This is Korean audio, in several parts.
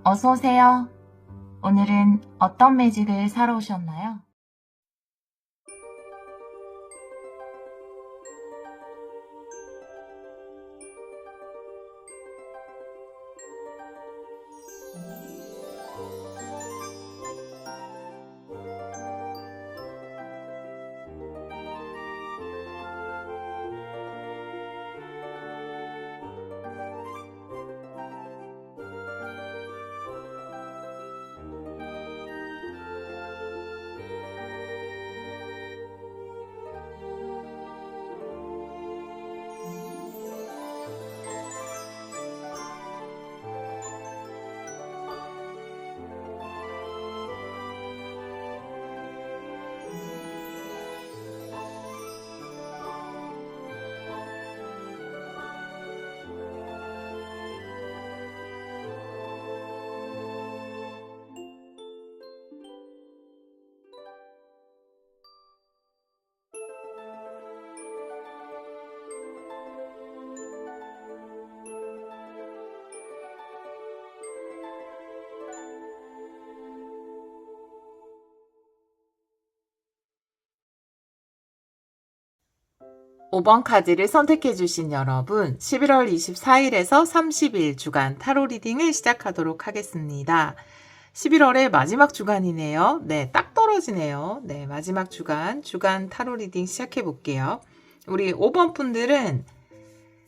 어서 오세요. 오늘은 어떤 매직을 사러 오셨나요? 오 번 카드를 선택해주신 여러분, 11월 24일에서 30일 주간 타로 리딩을 시작하도록 하겠습니다. 11월의 마지막 주간이네요. 네, 딱 떨어지네요. 네, 마지막 주간 타로 리딩 시작해 볼게요. 우리 5번 분들은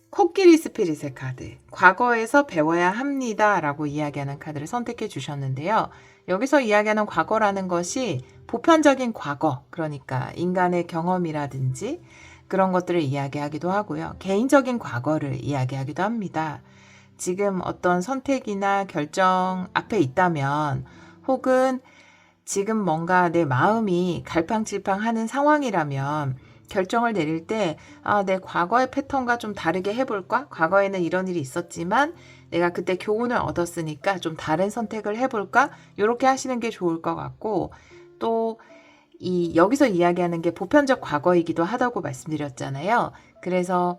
코끼리 스피릿의 카드, 과거에서 배워야 합니다 라고 이야기하는 카드를 선택해 주셨는데요. 여기서 이야기하는 과거라는 것이 보편적인 과거, 그러니까 인간의 경험이라든지 그런 것들을 이야기하기도 하고요. 개인적인 과거를 이야기하기도 합니다. 지금 어떤 선택이나 결정 앞에 있다면, 혹은 지금 뭔가 내 마음이 갈팡질팡하는 상황이라면 결정을 내릴 때 내 과거의 패턴과 좀 다르게 해볼까? 과거에는 이런 일이 있었지만 내가 그때 교훈을 얻었으니까 좀 다른 선택을 해볼까? 이렇게 하시는 게 좋을 것 같고, 또 여기서 이야기하는 게 보편적 과거이기도 하다고 말씀드렸잖아요. 그래서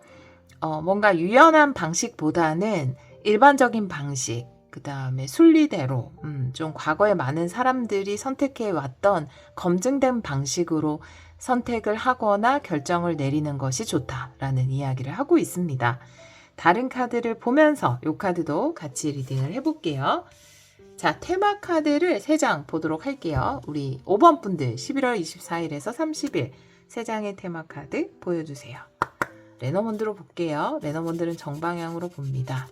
뭔가 유연한 방식보다는 일반적인 방식, 그 다음에 순리대로 좀 과거에 많은 사람들이 선택해 왔던 검증된 방식으로 선택을 하거나 결정을 내리는 것이 좋다라는 이야기를 하고 있습니다. 다른 카드를 보면서 이 카드도 같이 리딩을 해볼게요. 자, 테마 카드를 3장 보도록 할게요. 우리 5번 분들 11월 24일에서 30일 3장의 테마 카드 보여주세요. 레너먼드로 볼게요. 레너먼드는 정방향으로 봅니다.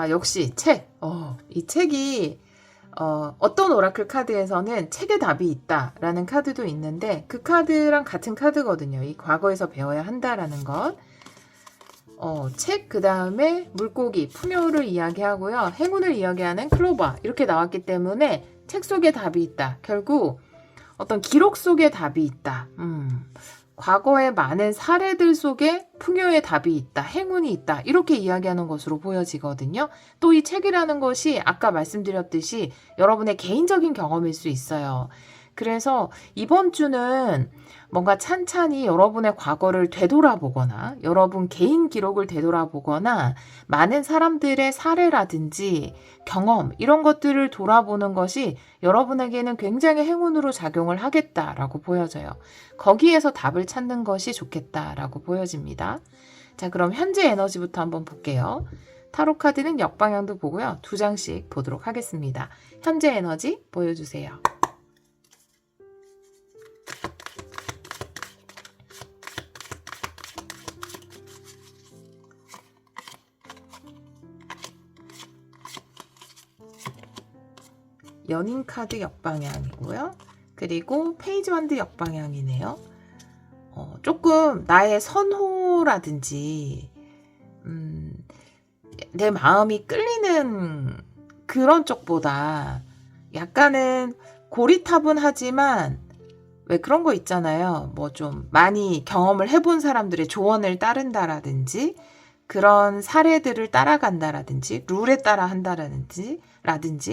역시 책. 이 책이 어떤 오라클 카드에서는 책에 답이 있다라는 카드도 있는데 그 카드랑 같은 카드거든요. 이 과거에서 배워야 한다라는 것. 책, 그 다음에 물고기, 풍요를 이야기하고요. 행운을 이야기하는 클로버 이렇게 나왔기 때문에 책 속에 답이 있다. 결국 어떤 기록 속에 답이 있다. 과거의 많은 사례들 속에 풍요의 답이 있다. 행운이 있다. 이렇게 이야기하는 것으로 보여지거든요. 또 이 책이라는 것이 아까 말씀드렸듯이 여러분의 개인적인 경험일 수 있어요. 그래서 이번 주는 뭔가 찬찬히 여러분의 과거를 되돌아보거나 여러분 개인 기록을 되돌아보거나 많은 사람들의 사례라든지 경험 이런 것들을 돌아보는 것이 여러분에게는 굉장히 행운으로 작용을 하겠다라고 보여져요. 거기에서 답을 찾는 것이 좋겠다라고 보여집니다. 자, 그럼 현재 에너지부터 한번 볼게요. 타로 카드는 역방향도 보고요. 2장씩 보도록 하겠습니다. 현재 에너지 보여주세요. 연인 카드 역방향이고요. 그리고 페이지 완드 역방향이네요. 조금 나의 선호라든지 내 마음이 끌리는 그런 쪽보다 약간은 고리타분하지만 왜 그런 거 있잖아요. 뭐 좀 많이 경험을 해본 사람들의 조언을 따른다라든지 그런 사례들을 따라간다라든지 룰에 따라 한다라든지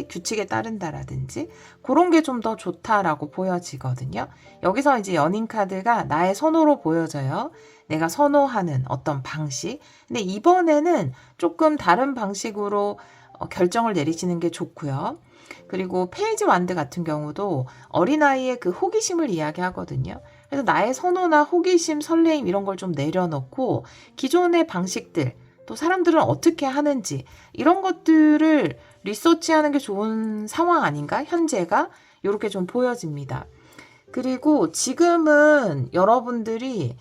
규칙에 따른다라든지 그런 게 좀 더 좋다라고 보여지거든요. 여기서 이제 연인 카드가 나의 선호로 보여져요. 내가 선호하는 어떤 방식. 근데 이번에는 조금 다른 방식으로 결정을 내리시는 게 좋고요. 그리고 페이지 완드 같은 경우도 어린아이의 그 호기심을 이야기하거든요. 그래서 나의 선호나 호기심, 설레임 이런 걸 좀 내려놓고 기존의 방식들, 또 사람들은 어떻게 하는지 이런 것들을 리서치하는 게 좋은 상황 아닌가? 현재가 이렇게 좀 보여집니다. 그리고 지금은 여러분들이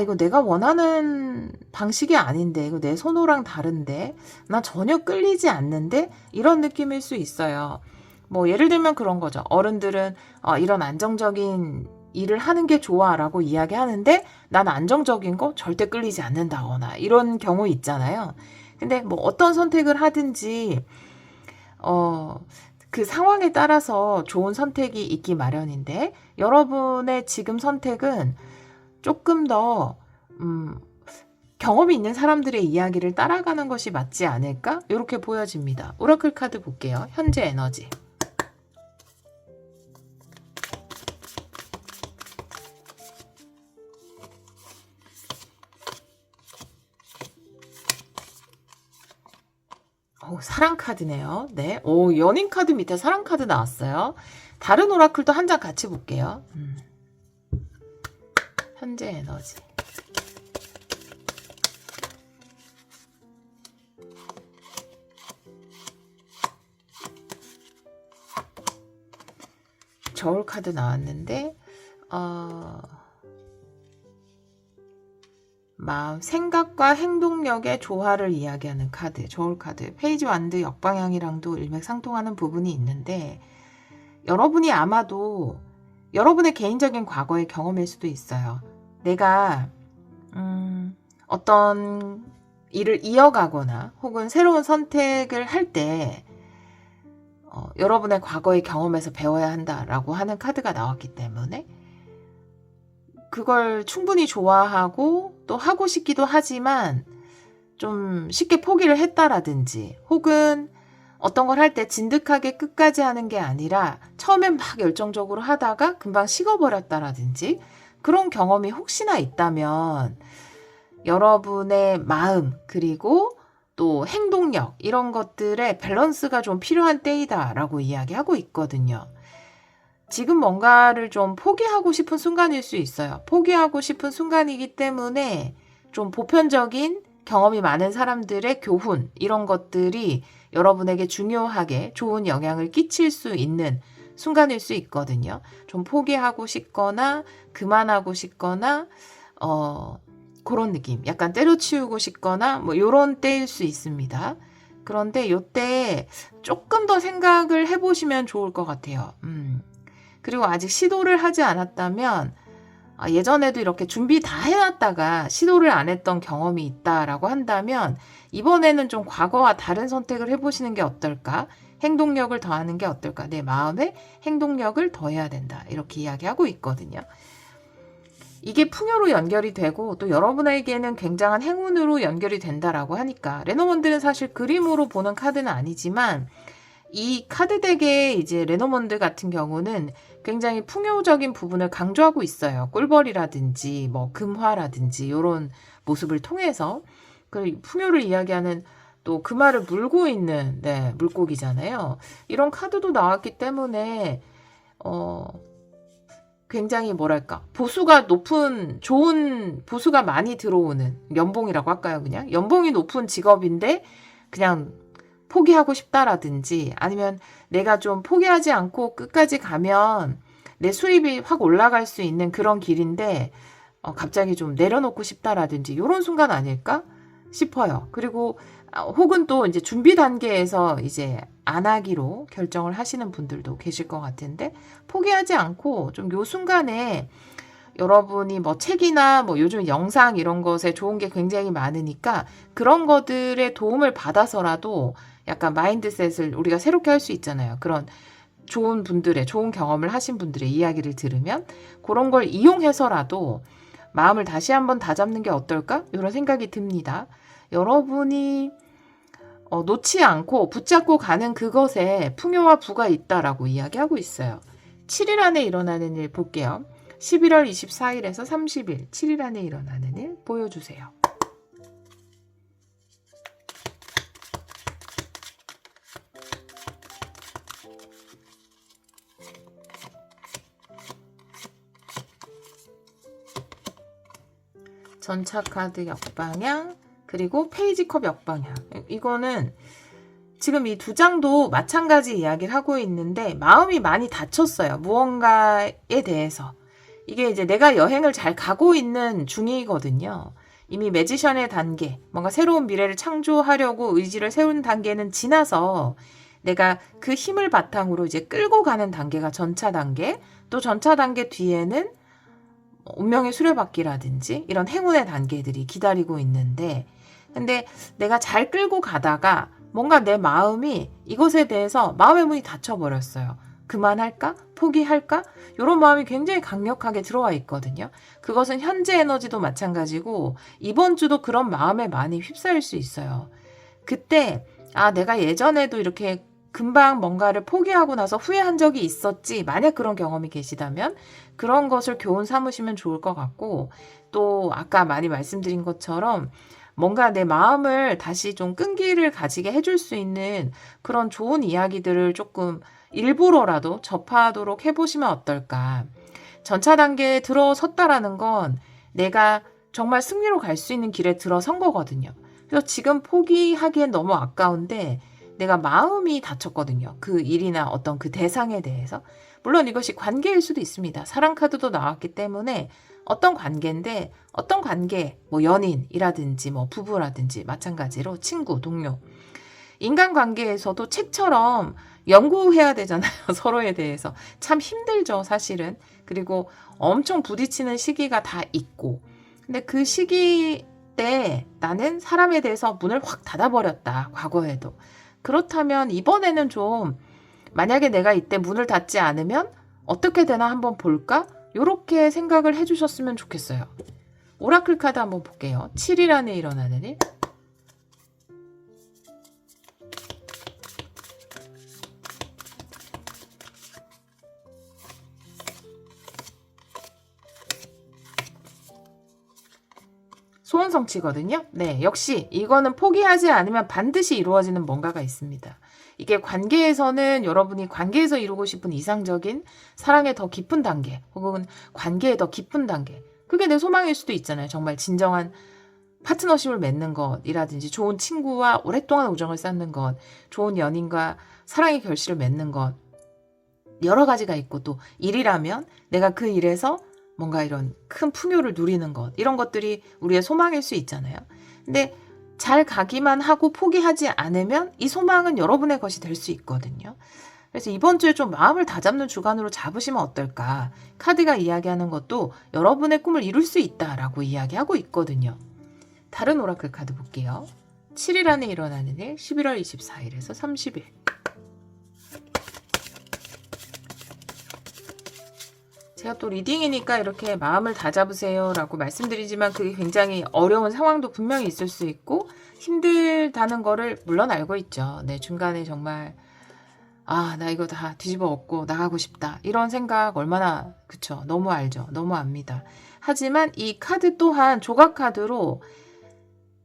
이거 내가 원하는 방식이 아닌데, 이거 내 선호랑 다른데, 나 전혀 끌리지 않는데, 이런 느낌일 수 있어요. 뭐, 예를 들면 그런 거죠. 어른들은, 이런 안정적인 일을 하는 게 좋아 라고 이야기하는데, 난 안정적인 거 절대 끌리지 않는다거나, 이런 경우 있잖아요. 근데 뭐, 어떤 선택을 하든지, 그 상황에 따라서 좋은 선택이 있기 마련인데, 여러분의 지금 선택은 조금 더 경험이 있는 사람들의 이야기를 따라가는 것이 맞지 않을까? 이렇게 보여집니다. 오라클 카드 볼게요. 현재 에너지. 사랑 카드네요. 네. 연인 카드 밑에 사랑 카드 나왔어요. 다른 오라클도 한 장 같이 볼게요. 현재 에너지. 저울 카드 나왔는데 마음, 생각과 행동력의 조화를 이야기하는 카드, 저울 카드. 페이지 완드 역방향이랑도 일맥상통하는 부분이 있는데 여러분이 아마도 여러분의 개인적인 과거의 경험일 수도 있어요. 내가 어떤 일을 이어가거나 혹은 새로운 선택을 할 때 여러분의 과거의 경험에서 배워야 한다라고 하는 카드가 나왔기 때문에 그걸 충분히 좋아하고 또 하고 싶기도 하지만 좀 쉽게 포기를 했다라든지 혹은 어떤 걸 할 때 진득하게 끝까지 하는 게 아니라 처음엔 막 열정적으로 하다가 금방 식어버렸다라든지 그런 경험이 혹시나 있다면 여러분의 마음 그리고 또 행동력 이런 것들의 밸런스가 좀 필요한 때이다라고 이야기하고 있거든요. 지금 뭔가를 좀 포기하고 싶은 순간일 수 있어요. 포기하고 싶은 순간이기 때문에 좀 보편적인 경험이 많은 사람들의 교훈 이런 것들이 여러분에게 중요하게 좋은 영향을 끼칠 수 있는 순간일 수 있거든요. 좀 포기하고 싶거나 그만하고 싶거나 그런 느낌. 약간 때려치우고 싶거나 뭐 이런 때일 수 있습니다. 그런데 이때 조금 더 생각을 해보시면 좋을 것 같아요. 그리고 아직 시도를 하지 않았다면 예전에도 이렇게 준비 다 해놨다가 시도를 안 했던 경험이 있다라고 한다면 이번에는 좀 과거와 다른 선택을 해보시는 게 어떨까? 행동력을 더하는 게 어떨까? 내 마음에 행동력을 더해야 된다. 이렇게 이야기하고 있거든요. 이게 풍요로 연결이 되고 또 여러분에게는 굉장한 행운으로 연결이 된다라고 하니까 레노먼드는 사실 그림으로 보는 카드는 아니지만 이 카드 덱의 이제 레노먼드 같은 경우는 굉장히 풍요적인 부분을 강조하고 있어요. 꿀벌이라든지 뭐 금화라든지 이런 모습을 통해서 그 풍요를 이야기하는 또 금화를 물고 있는 물고기잖아요. 이런 카드도 나왔기 때문에 굉장히 뭐랄까 보수가 높은 좋은 보수가 많이 들어오는 연봉이라고 할까요? 그냥 연봉이 높은 직업인데 그냥 포기하고 싶다라든지 아니면 내가 좀 포기하지 않고 끝까지 가면 내 수입이 확 올라갈 수 있는 그런 길인데 갑자기 좀 내려놓고 싶다라든지 이런 순간 아닐까 싶어요. 그리고 혹은 또 이제 준비 단계에서 이제 안 하기로 결정을 하시는 분들도 계실 것 같은데 포기하지 않고 좀 요 순간에 여러분이 뭐 책이나 뭐 요즘 영상 이런 것에 좋은 게 굉장히 많으니까 그런 것들의 도움을 받아서라도 약간 마인드셋을 우리가 새롭게 할 수 있잖아요. 그런 좋은 분들의 좋은 경험을 하신 분들의 이야기를 들으면 그런 걸 이용해서라도 마음을 다시 한번 다잡는 게 어떨까? 이런 생각이 듭니다. 여러분이 놓지 않고 붙잡고 가는 그것에 풍요와 부가 있다라고 이야기하고 있어요. 7일 안에 일어나는 일 볼게요. 11월 24일에서 30일, 7일 안에 일어나는 일 보여주세요. 전차카드 역방향, 그리고 페이지컵 역방향. 이거는 지금 이 두 장도 마찬가지 이야기를 하고 있는데 마음이 많이 다쳤어요. 무언가에 대해서. 이게 이제 내가 여행을 잘 가고 있는 중이거든요. 이미 매지션의 단계, 뭔가 새로운 미래를 창조하려고 의지를 세운 단계는 지나서 내가 그 힘을 바탕으로 이제 끌고 가는 단계가 전차 단계, 또 전차 단계 뒤에는 운명의 수레바퀴라든지 이런 행운의 단계들이 기다리고 있는데, 근데 내가 잘 끌고 가다가 뭔가 내 마음이 이것에 대해서 마음의 문이 닫혀버렸어요. 그만할까? 포기할까? 이런 마음이 굉장히 강력하게 들어와 있거든요. 그것은 현재 에너지도 마찬가지고 이번 주도 그런 마음에 많이 휩싸일 수 있어요. 그때 내가 예전에도 이렇게 금방 뭔가를 포기하고 나서 후회한 적이 있었지. 만약 그런 경험이 계시다면 그런 것을 교훈 삼으시면 좋을 것 같고, 또 아까 많이 말씀드린 것처럼 뭔가 내 마음을 다시 좀 끈기를 가지게 해줄 수 있는 그런 좋은 이야기들을 조금 일부러라도 접하도록 해보시면 어떨까. 전차 단계에 들어섰다라는 건 내가 정말 승리로 갈 수 있는 길에 들어선 거거든요. 그래서 지금 포기하기엔 너무 아까운데 내가 마음이 다쳤거든요. 그 일이나 어떤 그 대상에 대해서. 물론 이것이 관계일 수도 있습니다. 사랑 카드도 나왔기 때문에 어떤 관계인데, 어떤 관계, 뭐 연인이라든지 뭐 부부라든지 마찬가지로 친구, 동료. 인간관계에서도 책처럼 연구해야 되잖아요. 서로에 대해서. 참 힘들죠, 사실은. 그리고 엄청 부딪히는 시기가 다 있고. 근데 그 시기 때 나는 사람에 대해서 문을 확 닫아버렸다. 과거에도. 그렇다면 이번에는 좀 만약에 내가 이때 문을 닫지 않으면 어떻게 되나 한번 볼까? 이렇게 생각을 해주셨으면 좋겠어요. 오라클 카드 한번 볼게요. 7일 안에 일어나는 일. 소원성취거든요. 네, 역시 이거는 포기하지 않으면 반드시 이루어지는 뭔가가 있습니다. 이게 관계에서는 여러분이 관계에서 이루고 싶은 이상적인 사랑의 더 깊은 단계, 혹은 관계의 더 깊은 단계, 그게 내 소망일 수도 있잖아요. 정말 진정한 파트너십을 맺는 것이라든지 좋은 친구와 오랫동안 우정을 쌓는 것, 좋은 연인과 사랑의 결실을 맺는 것, 여러 가지가 있고, 또 일이라면 내가 그 일에서 뭔가 이런 큰 풍요를 누리는 것, 이런 것들이 우리의 소망일 수 있잖아요. 근데 잘 가기만 하고 포기하지 않으면 이 소망은 여러분의 것이 될 수 있거든요. 그래서 이번 주에 좀 마음을 다잡는 주간으로 잡으시면 어떨까. 카드가 이야기하는 것도 여러분의 꿈을 이룰 수 있다라고 이야기하고 있거든요. 다른 오라클 카드 볼게요. 7일 안에 일어나는 일, 11월 24일에서 30일. 제가 또 리딩이니까 이렇게 마음을 다잡으세요 라고 말씀드리지만 그게 굉장히 어려운 상황도 분명히 있을 수 있고 힘들다는 거를 물론 알고 있죠. 네, 중간에 정말 나 이거 다 뒤집어 엎고 나가고 싶다. 이런 생각 얼마나, 그쵸? 너무 알죠. 너무 압니다. 하지만 이 카드 또한 조각 카드로,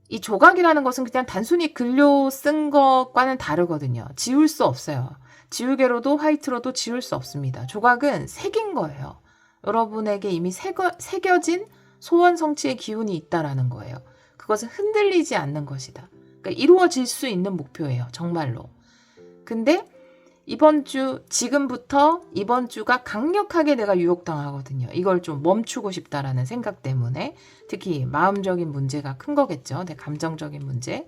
이 조각이라는 것은 그냥 단순히 글로 쓴 것과는 다르거든요. 지울 수 없어요. 지우개로도 화이트로도 지울 수 없습니다. 조각은 새긴 거예요. 여러분에게 이미 새겨진 소원 성취의 기운이 있다라는 거예요. 그것은 흔들리지 않는 것이다. 그러니까 이루어질 수 있는 목표예요. 정말로. 근데 지금부터 이번 주가 강력하게 내가 유혹당하거든요. 이걸 좀 멈추고 싶다라는 생각 때문에, 특히 마음적인 문제가 큰 거겠죠. 내 감정적인 문제.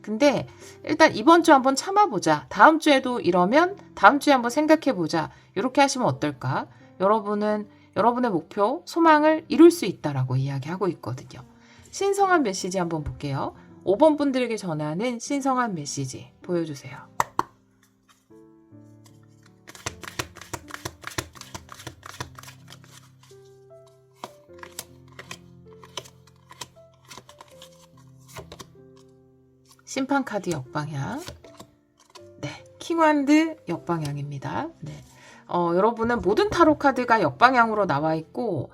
근데 일단 이번 주 한번 참아보자. 다음 주에도 이러면 다음 주에 한번 생각해보자. 이렇게 하시면 어떨까? 여러분은 여러분의 목표, 소망을 이룰 수 있다라고 이야기하고 있거든요. 신성한 메시지 한번 볼게요. 5번 분들에게 전하는 신성한 메시지 보여주세요. 심판카드 역방향. 네, 킹완드 역방향입니다. 네. 여러분은 모든 타로 카드가 역방향으로 나와 있고,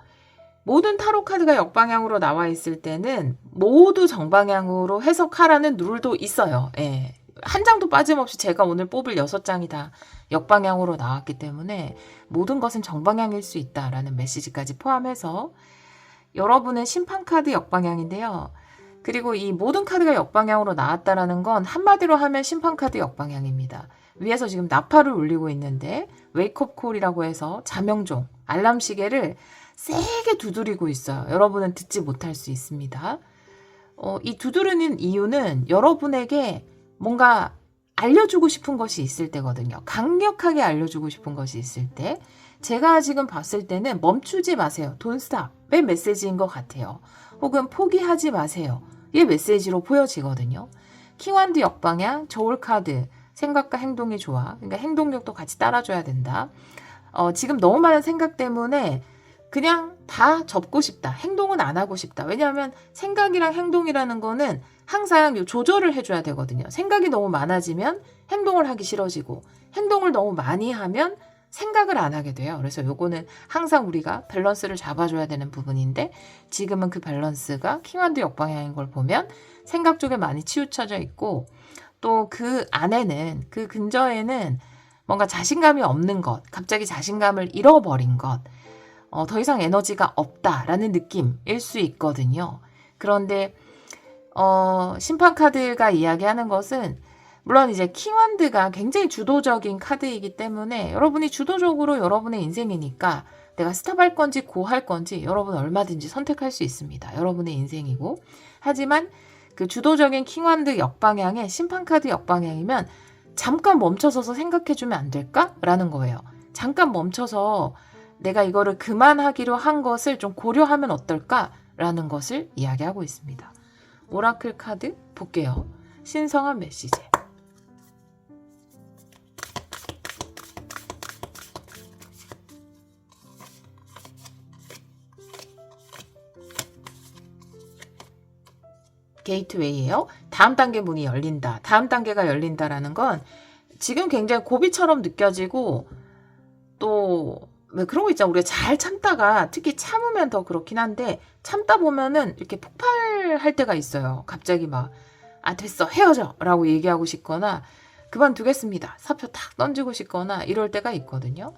모든 타로 카드가 역방향으로 나와 있을 때는 모두 정방향으로 해석하라는 룰도 있어요. 예. 한 장도 빠짐없이 제가 오늘 뽑을 6장이 다 역방향으로 나왔기 때문에 모든 것은 정방향일 수 있다라는 메시지까지 포함해서 여러분은 심판카드 역방향인데요. 그리고 이 모든 카드가 역방향으로 나왔다라는 건 한마디로 하면 심판카드 역방향입니다. 위에서 지금 나팔을 울리고 있는데 웨이크업 콜이라고 해서 자명종, 알람 시계를 세게 두드리고 있어요. 여러분은 듣지 못할 수 있습니다. 이 두드리는 이유는 여러분에게 뭔가 알려주고 싶은 것이 있을 때거든요. 강력하게 알려주고 싶은 것이 있을 때. 제가 지금 봤을 때는 멈추지 마세요. Don't stop의 메시지인 것 같아요. 혹은 포기하지 마세요. 이 메시지로 보여지거든요. 킹완드 역방향, 저울 카드, 생각과 행동이 좋아. 그러니까 행동력도 같이 따라줘야 된다. 지금 너무 많은 생각 때문에 그냥 다 접고 싶다. 행동은 안 하고 싶다. 왜냐하면 생각이랑 행동이라는 거는 항상 조절을 해줘야 되거든요. 생각이 너무 많아지면 행동을 하기 싫어지고, 행동을 너무 많이 하면 생각을 안 하게 돼요. 그래서 요거는 항상 우리가 밸런스를 잡아줘야 되는 부분인데, 지금은 그 밸런스가 킹완드 역방향인 걸 보면 생각 쪽에 많이 치우쳐져 있고, 또 그 안에는, 그 근저에는 뭔가 자신감이 없는 것, 갑자기 자신감을 잃어버린 것, 더 이상 에너지가 없다라는 느낌일 수 있거든요. 그런데 심판카드가 이야기하는 것은 물론 이제 킹완드가 굉장히 주도적인 카드이기 때문에 여러분이 주도적으로 여러분의 인생이니까 내가 스탑할 건지 고 할 건지 여러분 얼마든지 선택할 수 있습니다. 여러분의 인생이고. 하지만 그 주도적인 킹완드 역방향의 심판카드 역방향이면 잠깐 멈춰서서 생각해주면 안 될까? 라는 거예요. 잠깐 멈춰서 내가 이거를 그만하기로 한 것을 좀 고려하면 어떨까? 라는 것을 이야기하고 있습니다. 오라클 카드 볼게요. 신성한 메시지. 게이트웨이예요. 다음 단계 문이 열린다. 다음 단계가 열린다라는 건 지금 굉장히 고비처럼 느껴지고, 또 왜 그런 거 있잖아. 우리가 잘 참다가, 특히 참으면 더 그렇긴 한데, 참다 보면은 이렇게 폭발할 때가 있어요. 갑자기 막, 됐어, 헤어져! 라고 얘기하고 싶거나, 그만두겠습니다. 사표 탁 던지고 싶거나, 이럴 때가 있거든요.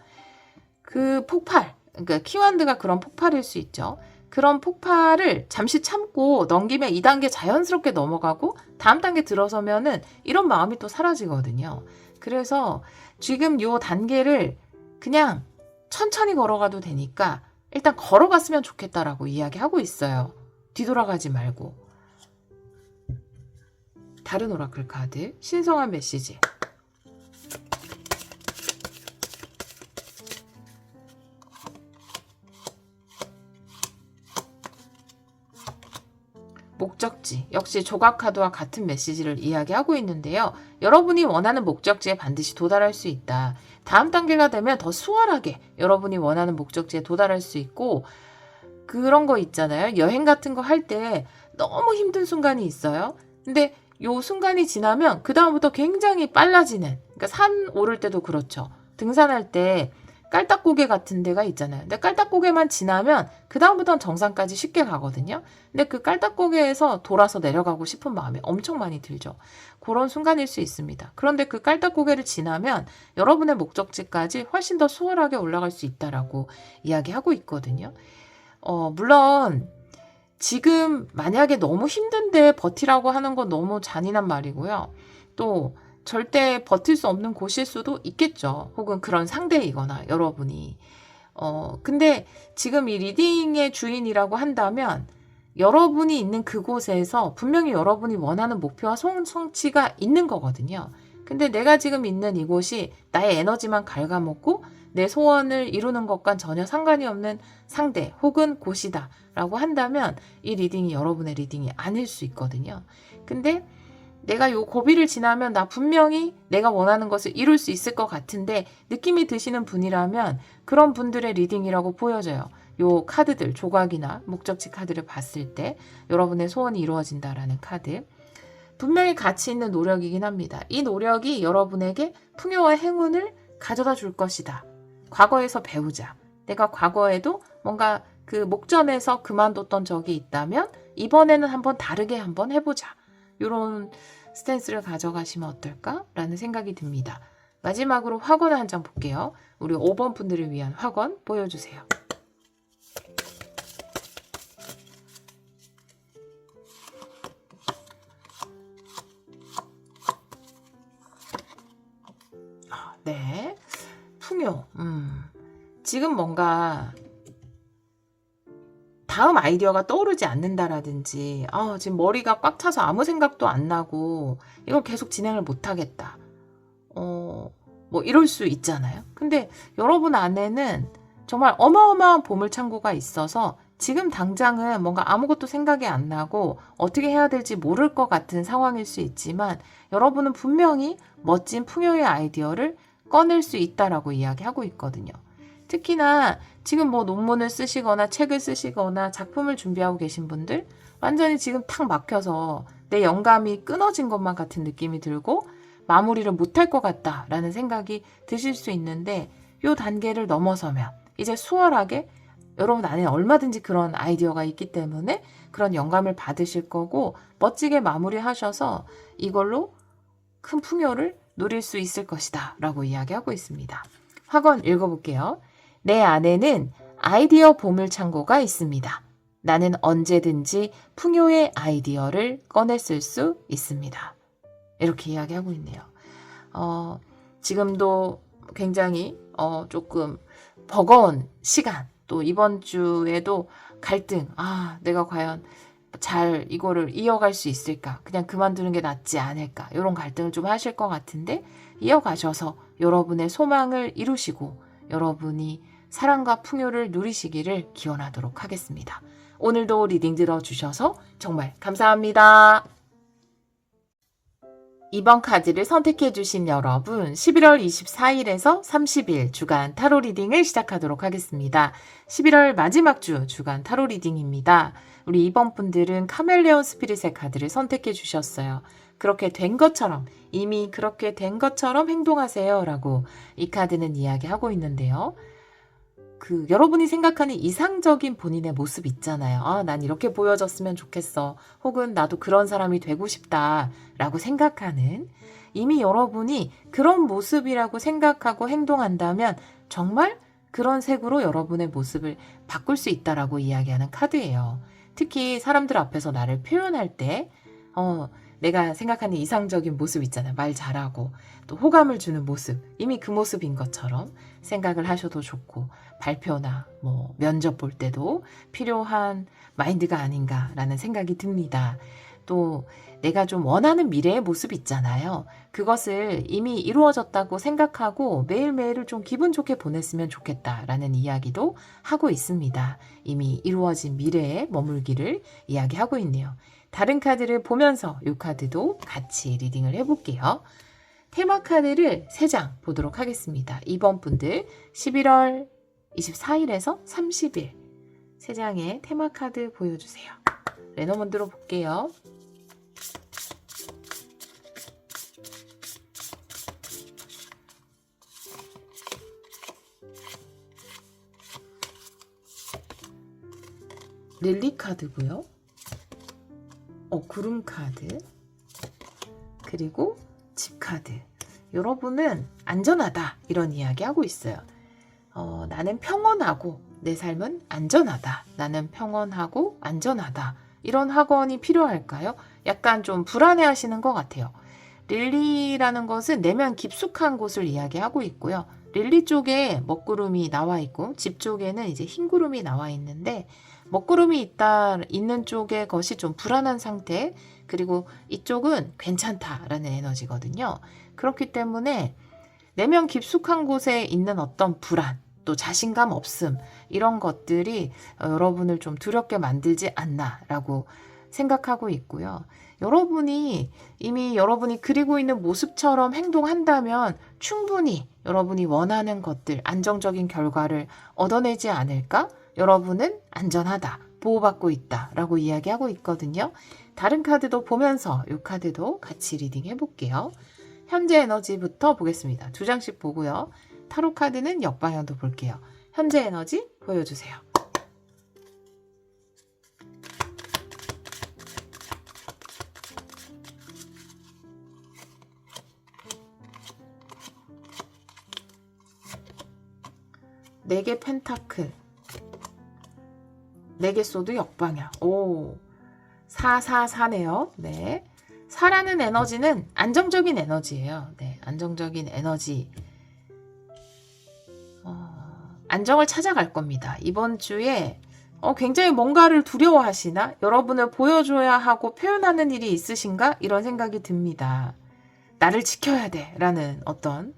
그 폭발, 그러니까 킹완드가 그런 폭발일 수 있죠. 그런 폭발을 잠시 참고 넘기면 2단계 자연스럽게 넘어가고, 다음 단계 들어서면은 이런 마음이 또 사라지거든요. 그래서 지금 요 단계를 그냥 천천히 걸어가도 되니까 일단 걸어갔으면 좋겠다라고 이야기하고 있어요. 뒤돌아가지 말고. 다른 오라클 카드, 신성한 메시지. 목적지, 역시 조각 카드와 같은 메시지를 이야기하고 있는데요. 여러분이 원하는 목적지에 반드시 도달할 수 있다. 다음 단계가 되면 더 수월하게 여러분이 원하는 목적지에 도달할 수 있고, 그런 거 있잖아요. 여행 같은 거 할 때 너무 힘든 순간이 있어요. 근데 요 순간이 지나면 그 다음부터 굉장히 빨라지는, 그러니까 산 오를 때도 그렇죠. 등산할 때 깔딱고개 같은 데가 있잖아요. 근데 깔딱고개만 지나면 그 다음부터는 정상까지 쉽게 가거든요. 근데 그 깔딱고개에서 돌아서 내려가고 싶은 마음이 엄청 많이 들죠. 그런 순간일 수 있습니다. 그런데 그 깔딱고개를 지나면 여러분의 목적지까지 훨씬 더 수월하게 올라갈 수 있다라고 이야기하고 있거든요. 물론 지금 만약에 너무 힘든데 버티라고 하는 건 너무 잔인한 말이고요. 또 절대 버틸 수 없는 곳일 수도 있겠죠. 혹은 그런 상대이거나 여러분이. 근데 지금 이 리딩의 주인이라고 한다면 여러분이 있는 그곳에서 분명히 여러분이 원하는 목표와 성취가 있는 거거든요. 근데 내가 지금 있는 이곳이 나의 에너지만 갉아먹고 내 소원을 이루는 것과 전혀 상관이 없는 상대 혹은 곳이다 라고 한다면 이 리딩이 여러분의 리딩이 아닐 수 있거든요. 근데 내가 요 고비를 지나면 나 분명히 내가 원하는 것을 이룰 수 있을 것 같은데 느낌이 드시는 분이라면 그런 분들의 리딩이라고 보여져요. 요 카드들, 조각이나 목적지 카드를 봤을 때 여러분의 소원이 이루어진다라는 카드. 분명히 가치 있는 노력이긴 합니다. 이 노력이 여러분에게 풍요와 행운을 가져다 줄 것이다. 과거에서 배우자. 내가 과거에도 뭔가 그 목전에서 그만뒀던 적이 있다면 이번에는 한번 다르게 한번 해보자. 이런 스탠스를 가져가시면 어떨까라는 생각이 듭니다. 마지막으로 확언을 한 장 볼게요. 우리 5번 분들을 위한 확언 보여주세요. 네, 풍요. 지금 뭔가 다음 아이디어가 떠오르지 않는다라든지 지금 머리가 꽉 차서 아무 생각도 안 나고 이걸 계속 진행을 못하겠다. 뭐 이럴 수 있잖아요. 근데 여러분 안에는 정말 어마어마한 보물창고가 있어서 지금 당장은 뭔가 아무것도 생각이 안 나고 어떻게 해야 될지 모를 것 같은 상황일 수 있지만 여러분은 분명히 멋진 풍요의 아이디어를 꺼낼 수 있다라고 이야기하고 있거든요. 특히나 지금 뭐 논문을 쓰시거나 책을 쓰시거나 작품을 준비하고 계신 분들 완전히 지금 탁 막혀서 내 영감이 끊어진 것만 같은 느낌이 들고 마무리를 못할 것 같다라는 생각이 드실 수 있는데 이 단계를 넘어서면 이제 수월하게 여러분 안에 얼마든지 그런 아이디어가 있기 때문에 그런 영감을 받으실 거고 멋지게 마무리하셔서 이걸로 큰 풍요를 누릴 수 있을 것이다 라고 이야기하고 있습니다. 확언 읽어볼게요. 내 안에는 아이디어 보물창고가 있습니다. 나는 언제든지 풍요의 아이디어를 꺼냈을 수 있습니다. 이렇게 이야기하고 있네요. 지금도 굉장히 조금 버거운 시간, 또 이번 주에도 갈등, 내가 과연 잘 이거를 이어갈 수 있을까? 그냥 그만두는 게 낫지 않을까? 이런 갈등을 좀 하실 것 같은데 이어가셔서 여러분의 소망을 이루시고 여러분이 사랑과 풍요를 누리시기를 기원하도록 하겠습니다. 오늘도 리딩 들어주셔서 정말 감사합니다. 이번 카드를 선택해 주신 여러분 11월 24일에서 30일 주간 타로 리딩을 시작하도록 하겠습니다. 11월 마지막 주 주간 타로 리딩입니다. 우리 이번 분들은 카멜레온 스피릿의 카드를 선택해 주셨어요. 그렇게 된 것처럼 이미 그렇게 된 것처럼 행동하세요 라고 이 카드는 이야기하고 있는데요. 여러분이 생각하는 이상적인 본인의 모습 있잖아요. 난 이렇게 보여졌으면 좋겠어. 혹은 나도 그런 사람이 되고 싶다 라고 생각하는 이미 여러분이 그런 모습이라고 생각하고 행동한다면 정말 그런 색으로 여러분의 모습을 바꿀 수 있다라고 이야기하는 카드예요. 특히 사람들 앞에서 나를 표현할 때 내가 생각하는 이상적인 모습 있잖아요. 말 잘하고 또 호감을 주는 모습, 이미 그 모습인 것처럼 생각을 하셔도 좋고 발표나 뭐 면접 볼 때도 필요한 마인드가 아닌가라는 생각이 듭니다. 또 내가 좀 원하는 미래의 모습 있잖아요. 그것을 이미 이루어졌다고 생각하고 매일매일을 좀 기분 좋게 보냈으면 좋겠다라는 이야기도 하고 있습니다. 이미 이루어진 미래에 머물기를 이야기하고 있네요. 다른 카드를 보면서 이 카드도 같이 리딩을 해볼게요. 테마 카드를 3장 보도록 하겠습니다. 이번 분들 11월 24일에서 30일 3장의 테마 카드 보여주세요. 레노먼드로 볼게요. 릴리 카드고요. 구름 카드, 그리고 집 카드. 여러분은 안전하다 이런 이야기 하고 있어요. 나는 평온하고 내 삶은 안전하다. 나는 평온하고 안전하다. 이런 학원이 필요할까요? 약간 좀 불안해 하시는 것 같아요. 릴리라는 것은 내면 깊숙한 곳을 이야기하고 있고요. 릴리 쪽에 먹구름이 나와 있고 집 쪽에는 이제 흰구름이 나와 있는데 먹구름이 있는 쪽의 것이 좀 불안한 상태, 그리고 이쪽은 괜찮다라는 에너지거든요. 그렇기 때문에 내면 깊숙한 곳에 있는 어떤 불안, 또 자신감 없음, 이런 것들이 여러분을 좀 두렵게 만들지 않나라고 생각하고 있고요. 여러분이 이미 여러분이 그리고 있는 모습처럼 행동한다면 충분히 여러분이 원하는 것들, 안정적인 결과를 얻어내지 않을까? 여러분은 안전하다. 보호받고 있다 라고 이야기하고 있거든요. 다른 카드도 보면서 이 카드도 같이 리딩 해볼게요. 현재 에너지부터 보겠습니다. 2장씩 보고요. 타로 카드는 역방향도 볼게요. 현재 에너지 보여주세요. 네 개 펜타클, 4개 소드 역방향. 오, 444네요. 네. 4라는 에너지는 안정적인 에너지예요. 네, 안정적인 에너지. 안정을 찾아갈 겁니다. 이번 주에 굉장히 뭔가를 두려워하시나? 여러분을 보여줘야 하고 표현하는 일이 있으신가? 이런 생각이 듭니다. 나를 지켜야 돼 라는 어떤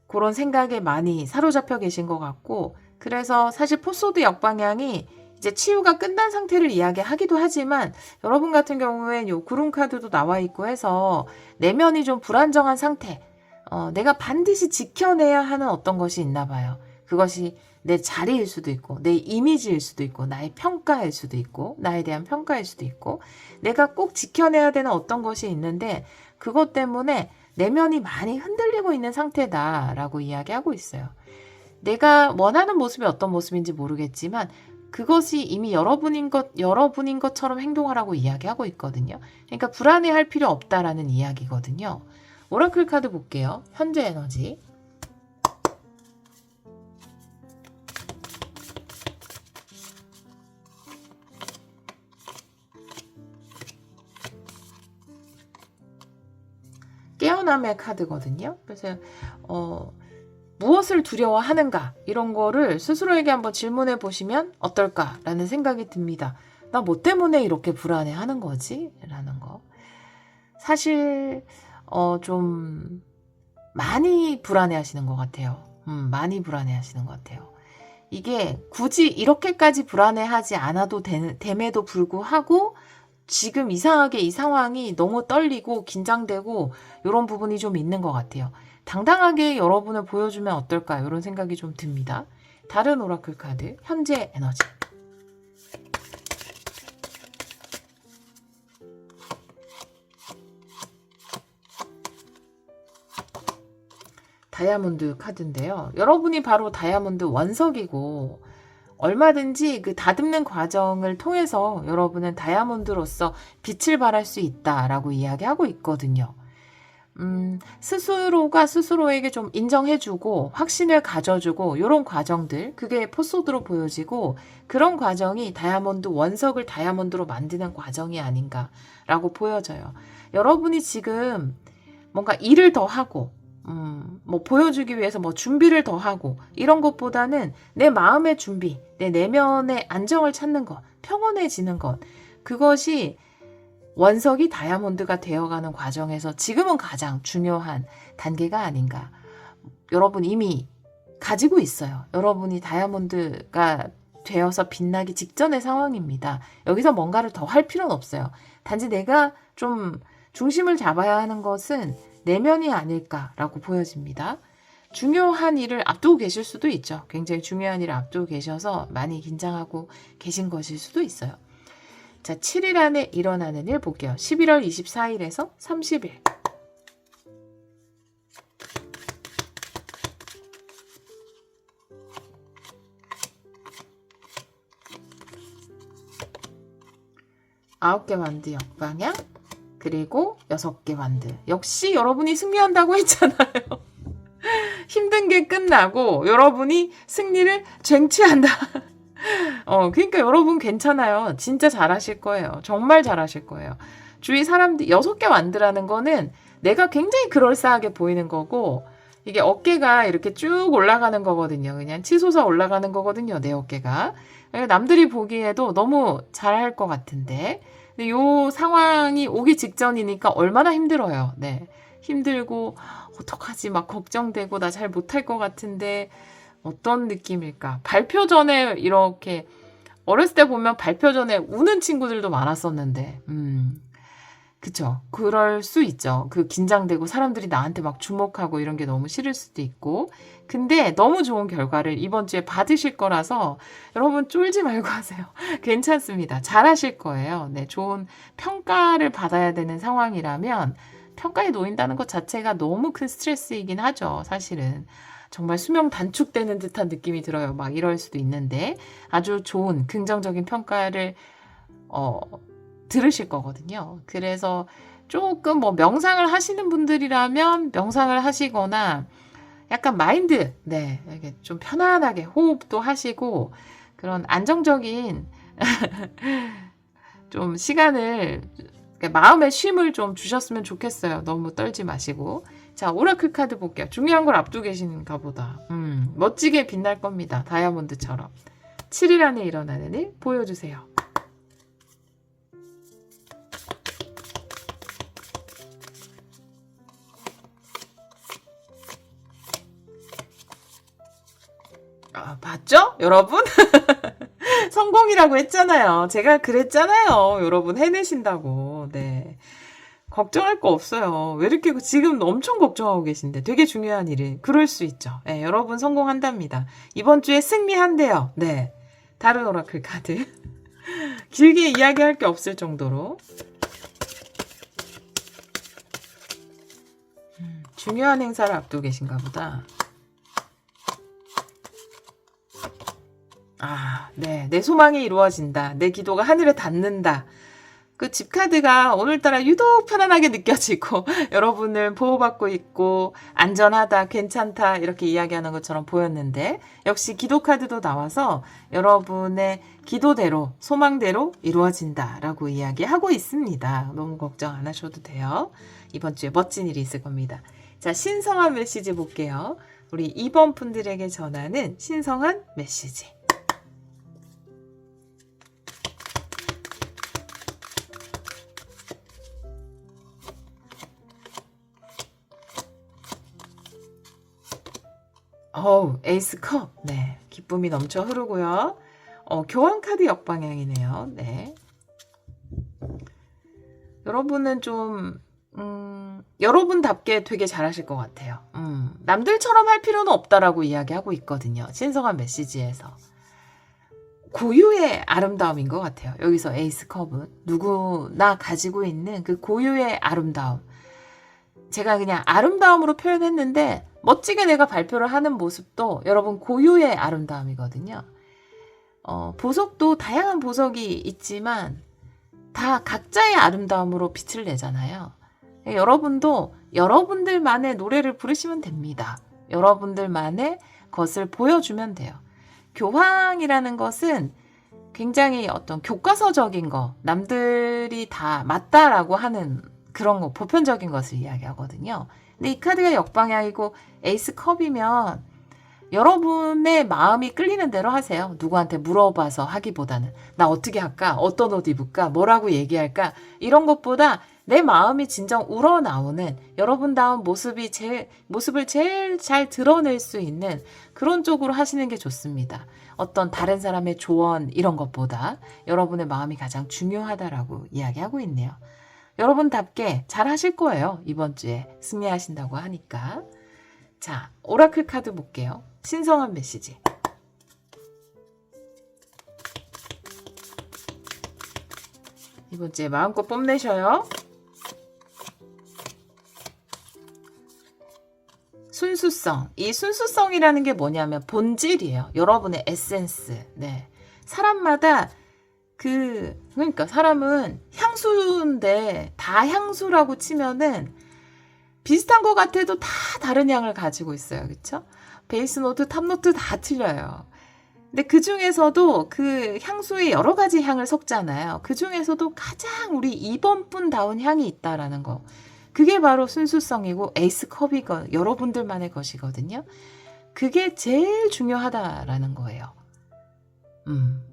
그런 생각에 많이 사로잡혀 계신 것 같고, 그래서 사실 포소드 역방향이 이제 치유가 끝난 상태를 이야기하기도 하지만 여러분 같은 경우엔 요 구름 카드도 나와 있고 해서 내면이 좀 불안정한 상태, 내가 반드시 지켜내야 하는 어떤 것이 있나 봐요. 그것이 내 자리일 수도 있고 내 이미지일 수도 있고 나의 평가일 수도 있고 나에 대한 평가일 수도 있고 내가 꼭 지켜내야 되는 어떤 것이 있는데 그것 때문에 내면이 많이 흔들리고 있는 상태다라고 이야기하고 있어요. 내가 원하는 모습이 어떤 모습인지 모르겠지만 그것이 이미 여러분인 것처럼 행동하라고 이야기하고 있거든요. 그러니까 불안해할 필요 없다라는 이야기거든요. 오라클 카드 볼게요. 현재 에너지. 깨어남의 카드거든요. 그래서 무엇을 두려워하는가 이런 거를 스스로에게 한번 질문해 보시면 어떨까라는 생각이 듭니다. 나 뭐 때문에 이렇게 불안해하는 거지? 라는 거. 사실 좀 많이 불안해하시는 것 같아요. 많이 불안해하시는 것 같아요. 이게 굳이 이렇게까지 불안해하지 않아도 됨에도 불구하고 지금 이상하게 이 상황이 너무 떨리고 긴장되고 이런 부분이 좀 있는 것 같아요. 당당하게 여러분을 보여주면 어떨까 이런 생각이 좀 듭니다. 다른 오라클 카드 현재 에너지. 다이아몬드 카드인데요. 여러분이 바로 다이아몬드 원석이고 얼마든지 그 다듬는 과정을 통해서 여러분은 다이아몬드로서 빛을 발할 수 있다라고 이야기하고 있거든요. 스스로가 스스로에게 좀 인정해주고 확신을 가져주고 이런 과정들, 그게 포소드로 보여지고 그런 과정이 다이아몬드 원석을 다이아몬드로 만드는 과정이 아닌가라고 보여져요. 여러분이 지금 뭔가 일을 더 하고 뭐 보여주기 위해서 뭐 준비를 더 하고 이런 것보다는 내 마음의 준비, 내 내면의 안정을 찾는 것, 평온해지는 것, 그것이 원석이 다이아몬드가 되어가는 과정에서 지금은 가장 중요한 단계가 아닌가. 여러분 이미 가지고 있어요. 여러분이 다이아몬드가 되어서 빛나기 직전의 상황입니다. 여기서 뭔가를 더 할 필요는 없어요. 단지 내가 좀 중심을 잡아야 하는 것은 내면이 아닐까라고 보여집니다. 중요한 일을 앞두고 계실 수도 있죠. 굉장히 중요한 일을 앞두고 계셔서 많이 긴장하고 계신 것일 수도 있어요. 자, 7일 안에 일어나는 일 볼게요. 11월 24일에서 30일. 아홉 개 완드 역방향, 그리고 6개 완드. 역시 여러분이 승리한다고 했잖아요. 힘든 게 끝나고 여러분이 승리를 쟁취한다. 그러니까 여러분 괜찮아요. 진짜 잘하실 거예요. 정말 잘하실 거예요. 주위 사람들 6개 완드라는 거는 내가 굉장히 그럴싸하게 보이는 거고 이게 어깨가 이렇게 쭉 올라가는 거거든요. 그냥 치솟아 올라가는 거거든요. 내 어깨가. 남들이 보기에도 너무 잘할 것 같은데 근데 요 상황이 오기 직전이니까 얼마나 힘들어요. 네. 힘들고 어떡하지 막 걱정되고 나 잘 못할 것 같은데 어떤 느낌일까? 발표 전에 이렇게 어렸을 때 보면 발표 전에 우는 친구들도 많았었는데 그쵸. 그럴 수 있죠. 그 긴장되고 사람들이 나한테 막 주목하고 이런 게 너무 싫을 수도 있고. 근데 너무 좋은 결과를 이번 주에 받으실 거라서 여러분 쫄지 말고 하세요. 괜찮습니다. 잘하실 거예요. 네, 좋은 평가를 받아야 되는 상황이라면 평가에 놓인다는 것 자체가 너무 큰 스트레스이긴 하죠. 사실은. 정말 수명 단축되는 듯한 느낌이 들어요. 막 이럴 수도 있는데 아주 좋은 긍정적인 평가를 들으실 거거든요. 그래서 조금 뭐 명상을 하시는 분들이라면 명상을 하시거나 약간 마인드, 네, 이렇게 좀 편안하게 호흡도 하시고 그런 안정적인 좀 시간을 마음의 쉼을 좀 주셨으면 좋겠어요. 너무 떨지 마시고. 자, 오라클 카드 볼게요. 중요한 걸 앞두고 계신가 보다. 멋지게 빛날 겁니다. 다이아몬드처럼. 7일 안에 일어나는 일 보여주세요. 아, 봤죠? 여러분? 성공이라고 했잖아요. 제가 그랬잖아요. 여러분 해내신다고. 네. 걱정할 거 없어요. 왜 이렇게 지금 엄청 걱정하고 계신데 되게 중요한 일이 그럴 수 있죠. 네, 여러분 성공한답니다. 이번 주에 승리한대요. 네. 다른 오라클 카드. 길게 이야기할 게 없을 정도로. 중요한 행사를 앞두고 계신가 보다. 아, 네. 내 소망이 이루어진다. 내 기도가 하늘에 닿는다. 그 집 카드가 오늘따라 유독 편안하게 느껴지고 여러분을 보호받고 있고 안전하다, 괜찮다 이렇게 이야기하는 것처럼 보였는데 역시 기도 카드도 나와서 여러분의 기도대로, 소망대로 이루어진다라고 이야기하고 있습니다. 너무 걱정 안 하셔도 돼요. 이번 주에 멋진 일이 있을 겁니다. 자, 신성한 메시지 볼게요. 우리 2번 분들에게 전하는 신성한 메시지. 에이스 컵. 네. 기쁨이 넘쳐 흐르고요. 교환 카드 역방향이네요. 네. 여러분은 좀, 여러분답게 되게 잘하실 것 같아요. 남들처럼 할 필요는 없다라고 이야기하고 있거든요. 신성한 메시지에서. 고유의 아름다움인 것 같아요. 여기서 에이스 컵은 누구나 가지고 있는 그 고유의 아름다움. 제가 그냥 아름다움으로 표현했는데 멋지게 내가 발표를 하는 모습도 여러분 고유의 아름다움이거든요. 보석도 다양한 보석이 있지만 다 각자의 아름다움으로 빛을 내잖아요. 여러분도 여러분들만의 노래를 부르시면 됩니다. 여러분들만의 것을 보여주면 돼요. 교황이라는 것은 굉장히 어떤 교과서적인 거, 남들이 다 맞다라고 하는 그런 거, 보편적인 것을 이야기하거든요. 근데 이 카드가 역방향이고 에이스 컵이면 여러분의 마음이 끌리는 대로 하세요. 누구한테 물어봐서 하기보다는 나 어떻게 할까? 어떤 옷 입을까? 뭐라고 얘기할까? 이런 것보다 내 마음이 진정 우러나오는 여러분다운 모습을 제일 잘 드러낼 수 있는 그런 쪽으로 하시는 게 좋습니다. 어떤 다른 사람의 조언 이런 것보다 여러분의 마음이 가장 중요하다라고 이야기하고 있네요. 여러분답게 잘 하실 거예요. 이번 주에 승리하신다고 하니까. 자, 오라클 카드 볼게요. 신성한 메시지. 이번 주에 마음껏 뽐내셔요. 순수성. 이 순수성이라는 게 뭐냐면 본질이에요. 여러분의 에센스. 네. 사람마다 그러니까 사람은 향수인데 다 향수라고 치면은 비슷한 것 같아도 다 다른 향을 가지고 있어요. 그쵸? 베이스 노트, 탑 노트 다 틀려요. 근데 그 중에서도 그 향수에 여러 가지 향을 섞잖아요. 그 중에서도 가장 우리 2번분다운 향이 있다라는 거. 그게 바로 순수성이고 에이스 컵이 여러분들만의 것이거든요. 그게 제일 중요하다라는 거예요.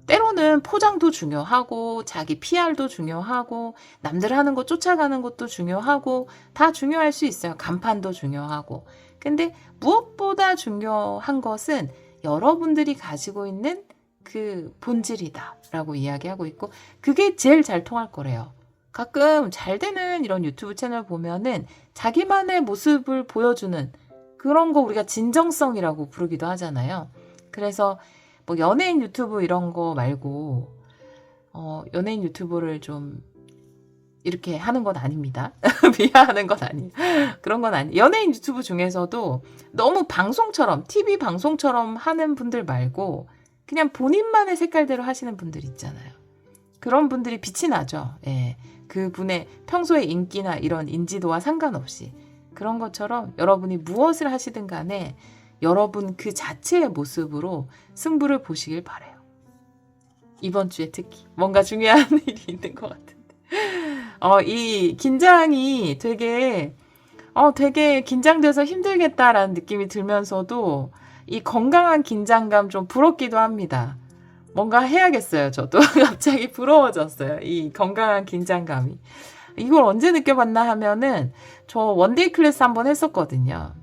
때로는 포장도 중요하고 자기 PR도 중요하고 남들 하는 거 쫓아가는 것도 중요하고 다 중요할 수 있어요. 간판도 중요하고. 근데 무엇보다 중요한 것은 여러분들이 가지고 있는 그 본질이다 라고 이야기하고 있고 그게 제일 잘 통할 거래요. 가끔 잘 되는 이런 유튜브 채널 보면은 자기만의 모습을 보여주는 그런 거 우리가 진정성이라고 부르기도 하잖아요. 그래서 뭐 연예인 유튜브 이런 거 말고 연예인 유튜브를 좀 이렇게 하는 건 아닙니다. 비하하는 건 아니에요. 그런 건 아니에요. 연예인 유튜브 중에서도 너무 방송처럼, TV 방송처럼 하는 분들 말고 그냥 본인만의 색깔대로 하시는 분들 있잖아요. 그런 분들이 빛이 나죠. 예. 그분의 평소의 인기나 이런 인지도와 상관없이. 그런 것처럼 여러분이 무엇을 하시든 간에 여러분 그 자체의 모습으로 승부를 보시길 바라요. 이번 주에 특히 뭔가 중요한 일이 있는 것 같은데. 이 긴장이 되게 긴장돼서 힘들겠다라는 느낌이 들면서도 이 건강한 긴장감 좀 부럽기도 합니다. 뭔가 해야겠어요, 저도. 갑자기 부러워졌어요, 이 건강한 긴장감이. 이걸 언제 느껴봤나 하면은 저 원데이 클래스 한번 했었거든요.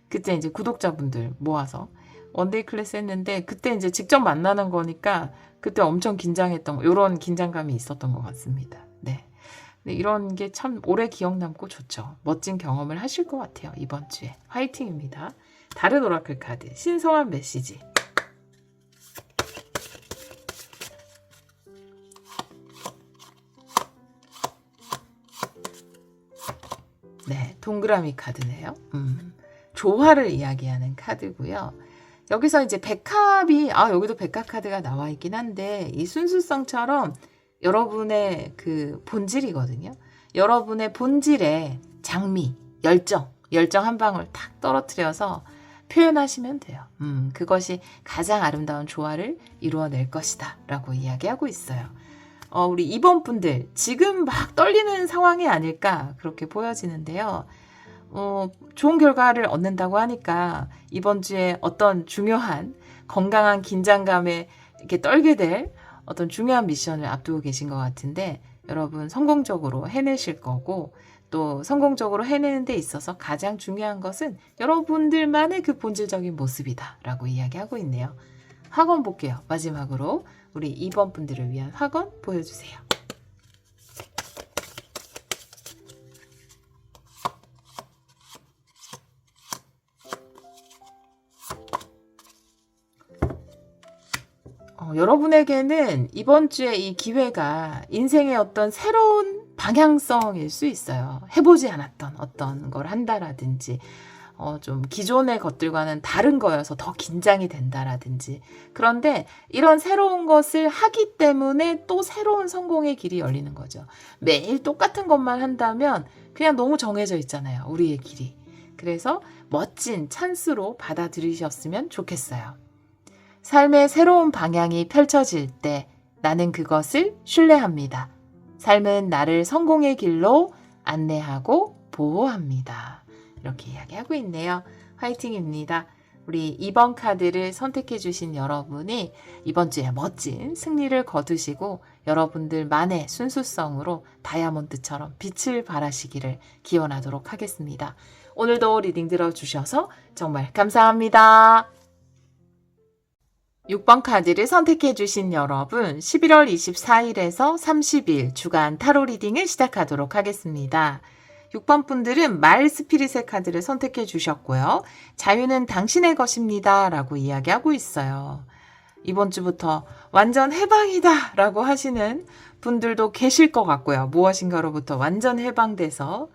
그때 이제 구독자분들 모아서 원데이 클래스 했는데 그때 이제 직접 만나는 거니까 그때 엄청 긴장했던 이런 긴장감이 있었던 것 같습니다. 네. 근데 이런 게 참 오래 기억 남고 좋죠. 멋진 경험을 하실 것 같아요. 이번 주에 화이팅입니다. 다른 오라클 카드 신성한 메시지. 네, 동그라미 카드네요. 조화를 이야기하는 카드고요. 여기서 이제 백합이 여기도 백합 카드가 나와 있긴 한데 이 순수성처럼 여러분의 그 본질이거든요. 여러분의 본질에 장미, 열정 한 방울 탁 떨어뜨려서 표현하시면 돼요. 그것이 가장 아름다운 조화를 이루어낼 것이다 라고 이야기하고 있어요. 우리 2번 분들 지금 막 떨리는 상황이 아닐까 그렇게 보여지는데요. 좋은 결과를 얻는다고 하니까 이번 주에 어떤 중요한 건강한 긴장감에 이렇게 떨게 될 어떤 중요한 미션을 앞두고 계신 것 같은데 여러분 성공적으로 해내실 거고 또 성공적으로 해내는 데 있어서 가장 중요한 것은 여러분들만의 그 본질적인 모습이다 라고 이야기하고 있네요. 학원 볼게요. 마지막으로 우리 2번 분들을 위한 학원 보여주세요. 여러분에게는 이번 주에 이 기회가 인생의 어떤 새로운 방향성일 수 있어요. 해보지 않았던 어떤 걸 한다라든지 좀 기존의 것들과는 다른 거여서 더 긴장이 된다라든지 그런데 이런 새로운 것을 하기 때문에 또 새로운 성공의 길이 열리는 거죠. 매일 똑같은 것만 한다면 그냥 너무 정해져 있잖아요. 우리의 길이. 그래서 멋진 찬스로 받아들이셨으면 좋겠어요. 삶의 새로운 방향이 펼쳐질 때 나는 그것을 신뢰합니다. 삶은 나를 성공의 길로 안내하고 보호합니다. 이렇게 이야기하고 있네요. 화이팅입니다. 우리 2번 카드를 선택해 주신 여러분이 이번 주에 멋진 승리를 거두시고 여러분들만의 순수성으로 다이아몬드처럼 빛을 발하시기를 기원하도록 하겠습니다. 오늘도 리딩 들어주셔서 정말 감사합니다. 6번 카드를 선택해 주신 여러분 11월 24일에서 30일 주간 타로 리딩을 시작하도록 하겠습니다. 6번 분들은 말 스피릿의 카드를 선택해 주셨고요. 자유는 당신의 것입니다 라고 이야기하고 있어요. 이번 주부터 완전 해방이다 라고 하시는 분들도 계실 것 같고요. 무엇인가로부터 완전 해방돼서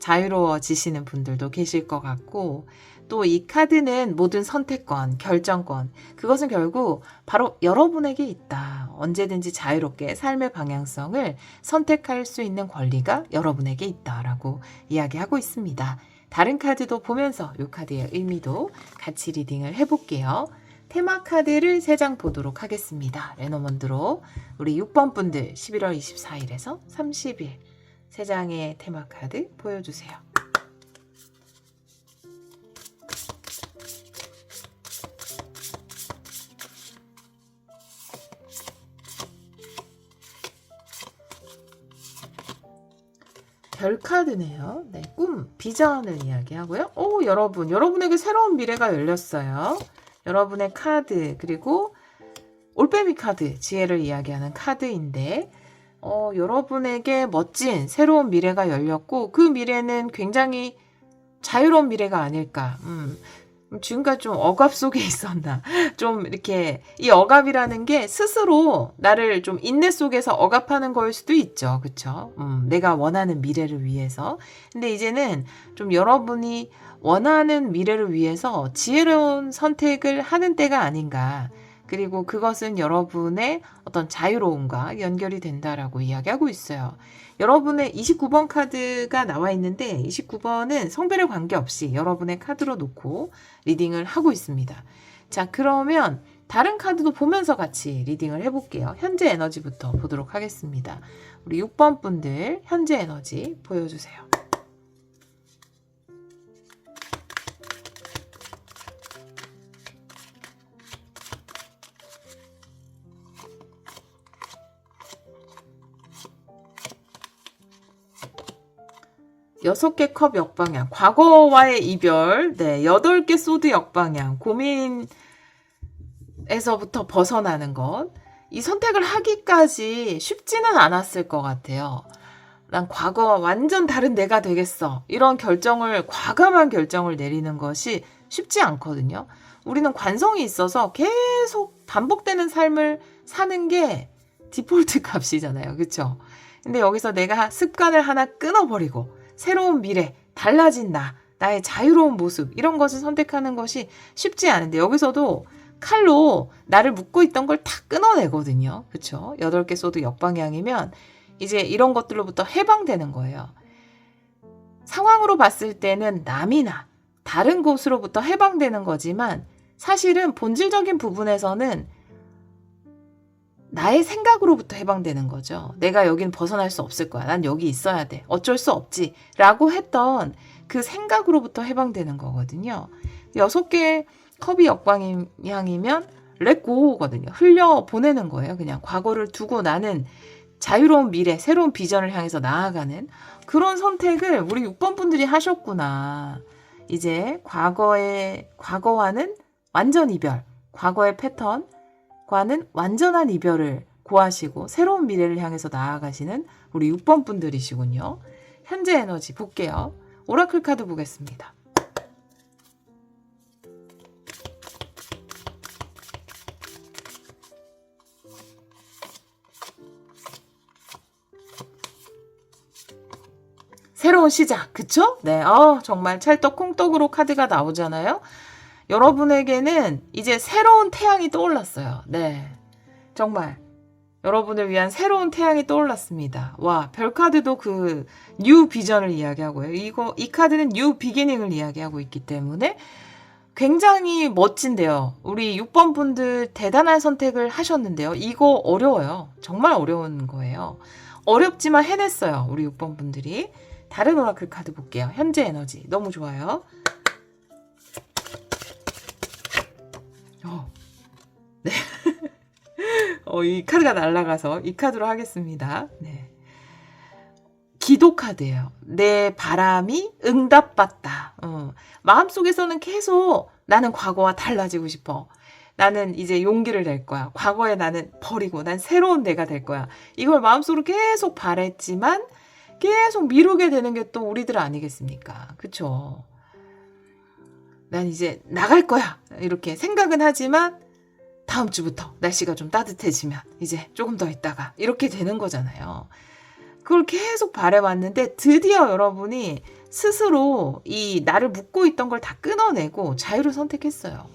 자유로워지시는 분들도 계실 것 같고 또 이 카드는 모든 선택권, 결정권, 그것은 결국 바로 여러분에게 있다. 언제든지 자유롭게 삶의 방향성을 선택할 수 있는 권리가 여러분에게 있다라고 이야기하고 있습니다. 다른 카드도 보면서 이 카드의 의미도 같이 리딩을 해볼게요. 테마 카드를 3장 보도록 하겠습니다. 레노먼드로 우리 6번 분들 11월 24일에서 30일 3장의 테마 카드 보여주세요. 별 카드네요. 네, 꿈, 비전을 이야기하고요. 여러분에게 새로운 미래가 열렸어요. 여러분의 카드, 그리고 올빼미 카드, 지혜를 이야기하는 카드인데 여러분에게 멋진 새로운 미래가 열렸고 그 미래는 굉장히 자유로운 미래가 아닐까. 지금까지 좀 억압 속에 있었나. 좀 이렇게 이 억압이라는 게 스스로 나를 좀 인내 속에서 억압하는 거일 수도 있죠. 그쵸? 내가 원하는 미래를 위해서. 근데 이제는 좀 여러분이 원하는 미래를 위해서 지혜로운 선택을 하는 때가 아닌가. 그리고 그것은 여러분의 어떤 자유로움과 연결이 된다라고 이야기하고 있어요. 여러분의 29번 카드가 나와 있는데 29번은 성별에 관계없이 여러분의 카드로 놓고 리딩을 하고 있습니다. 자, 그러면 다른 카드도 보면서 같이 리딩을 해볼게요. 현재 에너지부터 보도록 하겠습니다. 우리 6번 분들 현재 에너지 보여주세요. 여섯 개 컵 역방향, 과거와의 이별, 네, 8개 소드 역방향, 고민에서부터 벗어나는 것. 이 선택을 하기까지 쉽지는 않았을 것 같아요. 난 과거와 완전 다른 내가 되겠어. 이런 결정을, 과감한 결정을 내리는 것이 쉽지 않거든요. 우리는 관성이 있어서 계속 반복되는 삶을 사는 게 디폴트 값이잖아요. 그쵸? 근데 여기서 내가 습관을 하나 끊어버리고 새로운 미래, 달라진 나의 자유로운 모습 이런 것을 선택하는 것이 쉽지 않은데 여기서도 칼로 나를 묶고 있던 걸 다 끊어내거든요. 그쵸? 8개 소드 역방향이면 이제 이런 것들로부터 해방되는 거예요. 상황으로 봤을 때는 남이나 다른 곳으로부터 해방되는 거지만 사실은 본질적인 부분에서는 나의 생각으로부터 해방되는 거죠. 내가 여기는 벗어날 수 없을 거야. 난 여기 있어야 돼. 어쩔 수 없지. 라고 했던 그 생각으로부터 해방되는 거거든요. 6개 컵이 역방향이면 렛고거든요. 흘려보내는 거예요. 그냥 과거를 두고 나는 자유로운 미래, 새로운 비전을 향해서 나아가는 그런 선택을 우리 6번 분들이 하셨구나. 이제 과거와는 완전 이별, 과거의 패턴과는 완전한 이별을 고하시고 새로운 미래를 향해서 나아가시는 우리 6번 분들이시군요. 현재 에너지 볼게요. 오라클 카드 보겠습니다. 새로운 시작, 그쵸? 네, 정말 찰떡콩떡으로 카드가 나오잖아요. 여러분에게는 이제 새로운 태양이 떠올랐어요. 네, 정말 여러분을 위한 새로운 태양이 떠올랐습니다. 와, 별 카드도 그 뉴 비전을 이야기하고요. 이 카드는 뉴 비기닝을 이야기하고 있기 때문에 굉장히 멋진데요. 우리 6번 분들 대단한 선택을 하셨는데요. 이거 어려워요. 정말 어려운 거예요. 어렵지만 해냈어요. 우리 6번 분들이. 다른 오라클 카드 볼게요. 현재 에너지 너무 좋아요. 네. 이 카드가 날아가서 이 카드로 하겠습니다. 네. 기도 카드예요. 내 바람이 응답받다. 마음속에서는 계속 나는 과거와 달라지고 싶어. 나는 이제 용기를 낼 거야. 과거에 나는 버리고 난 새로운 내가 될 거야. 이걸 마음속으로 계속 바랬지만 계속 미루게 되는 게 또 우리들 아니겠습니까? 그쵸? 난 이제 나갈 거야. 이렇게 생각은 하지만 다음 주부터 날씨가 좀 따뜻해지면 이제 조금 더 있다가 이렇게 되는 거잖아요. 그걸 계속 바래왔는데 드디어 여러분이 스스로 이 나를 묶고 있던 걸 다 끊어내고 자유를 선택했어요.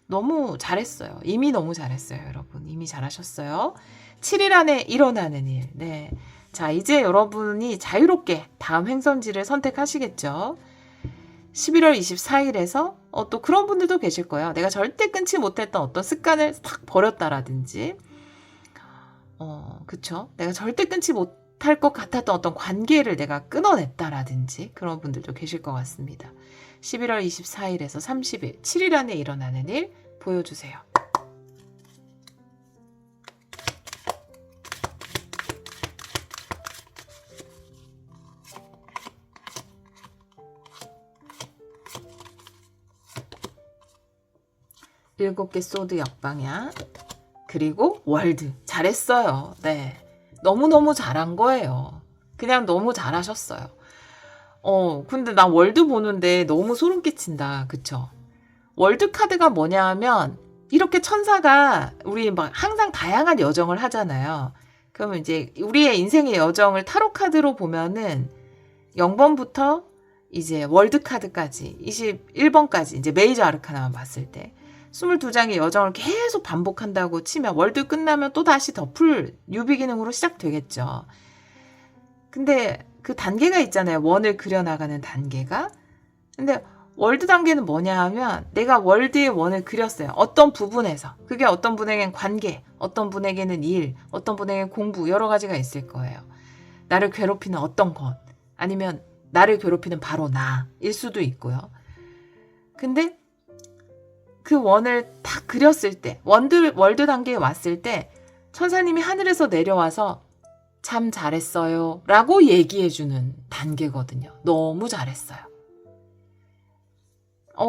너무 잘했어요. 이미 너무 잘했어요, 여러분. 이미 잘하셨어요. 7일 안에 일어나는 일. 네. 자, 이제 여러분이 자유롭게 다음 행선지를 선택하시겠죠. 11월 24일에서 또 그런 분들도 계실 거예요. 내가 절대 끊지 못했던 어떤 습관을 탁 버렸다라든지 그쵸? 내가 절대 끊지 못할 것 같았던 어떤 관계를 내가 끊어냈다라든지 그런 분들도 계실 것 같습니다. 11월 24일에서 30일, 7일 안에 일어나는 일 보여주세요. 일곱 개 소드 역방향 그리고 월드 잘했어요. 네, 너무너무 잘한 거예요. 그냥 너무 잘하셨어요. 근데 나 월드 보는데 너무 소름 끼친다. 그쵸? 월드 카드가 뭐냐 하면 이렇게 천사가 우리 막 항상 다양한 여정을 하잖아요. 그러면 이제 우리의 인생의 여정을 타로 카드로 보면은 0번부터 이제 월드 카드까지 21번까지 이제 메이저 아르카나만 봤을 때 22장의 여정을 계속 반복한다고 치면 월드 끝나면 또 다시 더 풀 뉴비 기능으로 시작되겠죠. 근데 그 단계가 있잖아요. 원을 그려나가는 단계가. 근데 월드 단계는 뭐냐 하면 내가 월드의 원을 그렸어요. 어떤 부분에서. 그게 어떤 분에게는 관계, 어떤 분에게는 일, 어떤 분에게는 공부 여러 가지가 있을 거예요. 나를 괴롭히는 어떤 것 아니면 나를 괴롭히는 바로 나일 수도 있고요. 근데 그 원을 딱 그렸을 때 월드 단계에 왔을 때 천사님이 하늘에서 내려와서 참 잘했어요 라고 얘기해주는 단계거든요. 너무 잘했어요.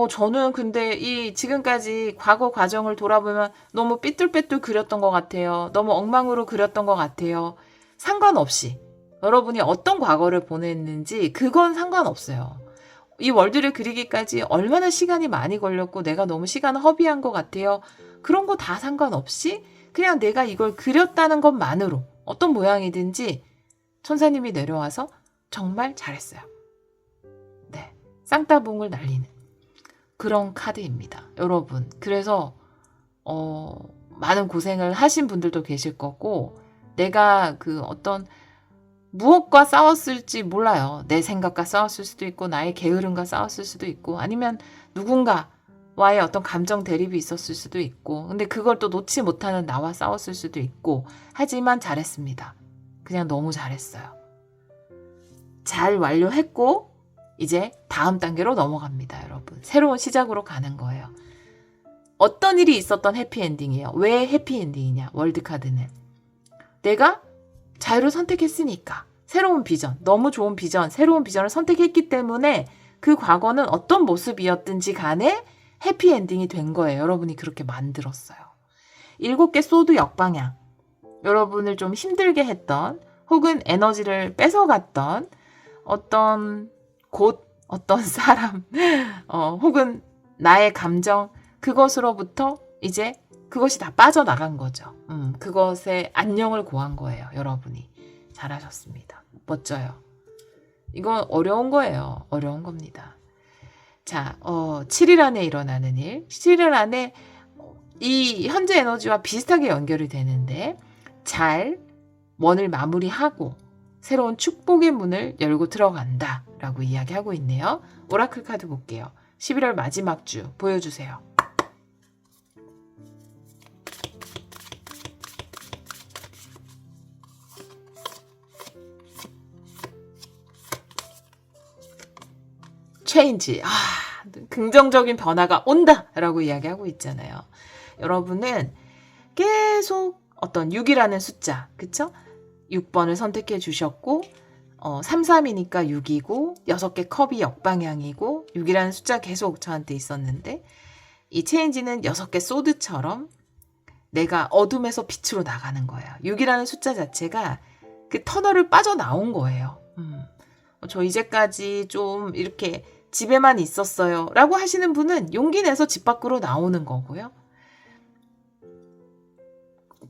저는 근데 이 지금까지 과거 과정을 돌아보면 너무 삐뚤빼뚤 그렸던 것 같아요. 너무 엉망으로 그렸던 것 같아요. 상관없이 여러분이 어떤 과거를 보냈는지 그건 상관없어요. 이 월드를 그리기까지 얼마나 시간이 많이 걸렸고 내가 너무 시간을 허비한 것 같아요. 그런 거 다 상관없이 그냥 내가 이걸 그렸다는 것만으로 어떤 모양이든지 천사님이 내려와서 정말 잘했어요. 네, 쌍따봉을 날리는 그런 카드입니다. 여러분, 그래서 많은 고생을 하신 분들도 계실 거고 내가 그 어떤 무엇과 싸웠을지 몰라요. 내 생각과 싸웠을 수도 있고 나의 게으름과 싸웠을 수도 있고 아니면 누군가와의 어떤 감정 대립이 있었을 수도 있고 근데 그걸 또 놓지 못하는 나와 싸웠을 수도 있고 하지만 잘했습니다. 그냥 너무 잘했어요. 잘 완료했고 이제 다음 단계로 넘어갑니다. 여러분. 새로운 시작으로 가는 거예요. 어떤 일이 있었던 해피엔딩이에요. 왜 해피엔딩이냐 월드카드는. 내가 자유를 선택했으니까 새로운 비전, 너무 좋은 비전, 새로운 비전을 선택했기 때문에 그 과거는 어떤 모습이었든지 간에 해피엔딩이 된 거예요. 여러분이 그렇게 만들었어요. 7개 소드 역방향. 여러분을 좀 힘들게 했던 혹은 에너지를 뺏어갔던 어떤 곳, 어떤 사람 혹은 나의 감정 그것으로부터 이제 그것이 다 빠져나간 거죠. 그것에 안녕을 고한 거예요. 여러분이. 잘하셨습니다. 멋져요. 이건 어려운 거예요. 어려운 겁니다. 자, 7일 안에 일어나는 일. 7일 안에 이 현재 에너지와 비슷하게 연결이 되는데 잘 원을 마무리하고 새로운 축복의 문을 열고 들어간다 라고 이야기하고 있네요. 오라클 카드 볼게요. 11월 마지막 주 보여주세요. 체인지. 긍정적인 변화가 온다 라고 이야기하고 있잖아요. 여러분은 계속 어떤 6이라는 숫자, 그쵸? 6번을 선택해 주셨고 33이니까 6이고 6개 컵이 역방향이고 6이라는 숫자 계속 저한테 있었는데 이 체인지는 6개 소드처럼 내가 어둠에서 빛으로 나가는 거예요. 6이라는 숫자 자체가 그 터널을 빠져나온 거예요. 저 이제까지 좀 이렇게 집에만 있었어요 라고 하시는 분은 용기 내서 집 밖으로 나오는 거고요.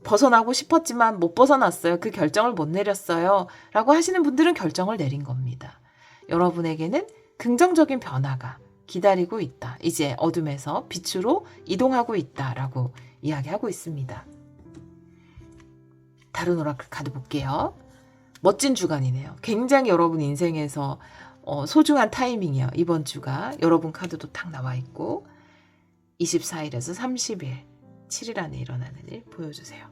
벗어나고 싶었지만 못 벗어났어요. 그 결정을 못 내렸어요 라고 하시는 분들은 결정을 내린 겁니다. 여러분에게는 긍정적인 변화가 기다리고 있다. 이제 어둠에서 빛으로 이동하고 있다 라고 이야기하고 있습니다. 다른 오라클 카드 볼게요. 멋진 주간이네요. 굉장히 여러분 인생에서 소중한 타이밍이에요. 이번 주가 여러분 카드도 딱 나와 있고 24일에서 30일 7일 안에 일어나는 일 보여주세요.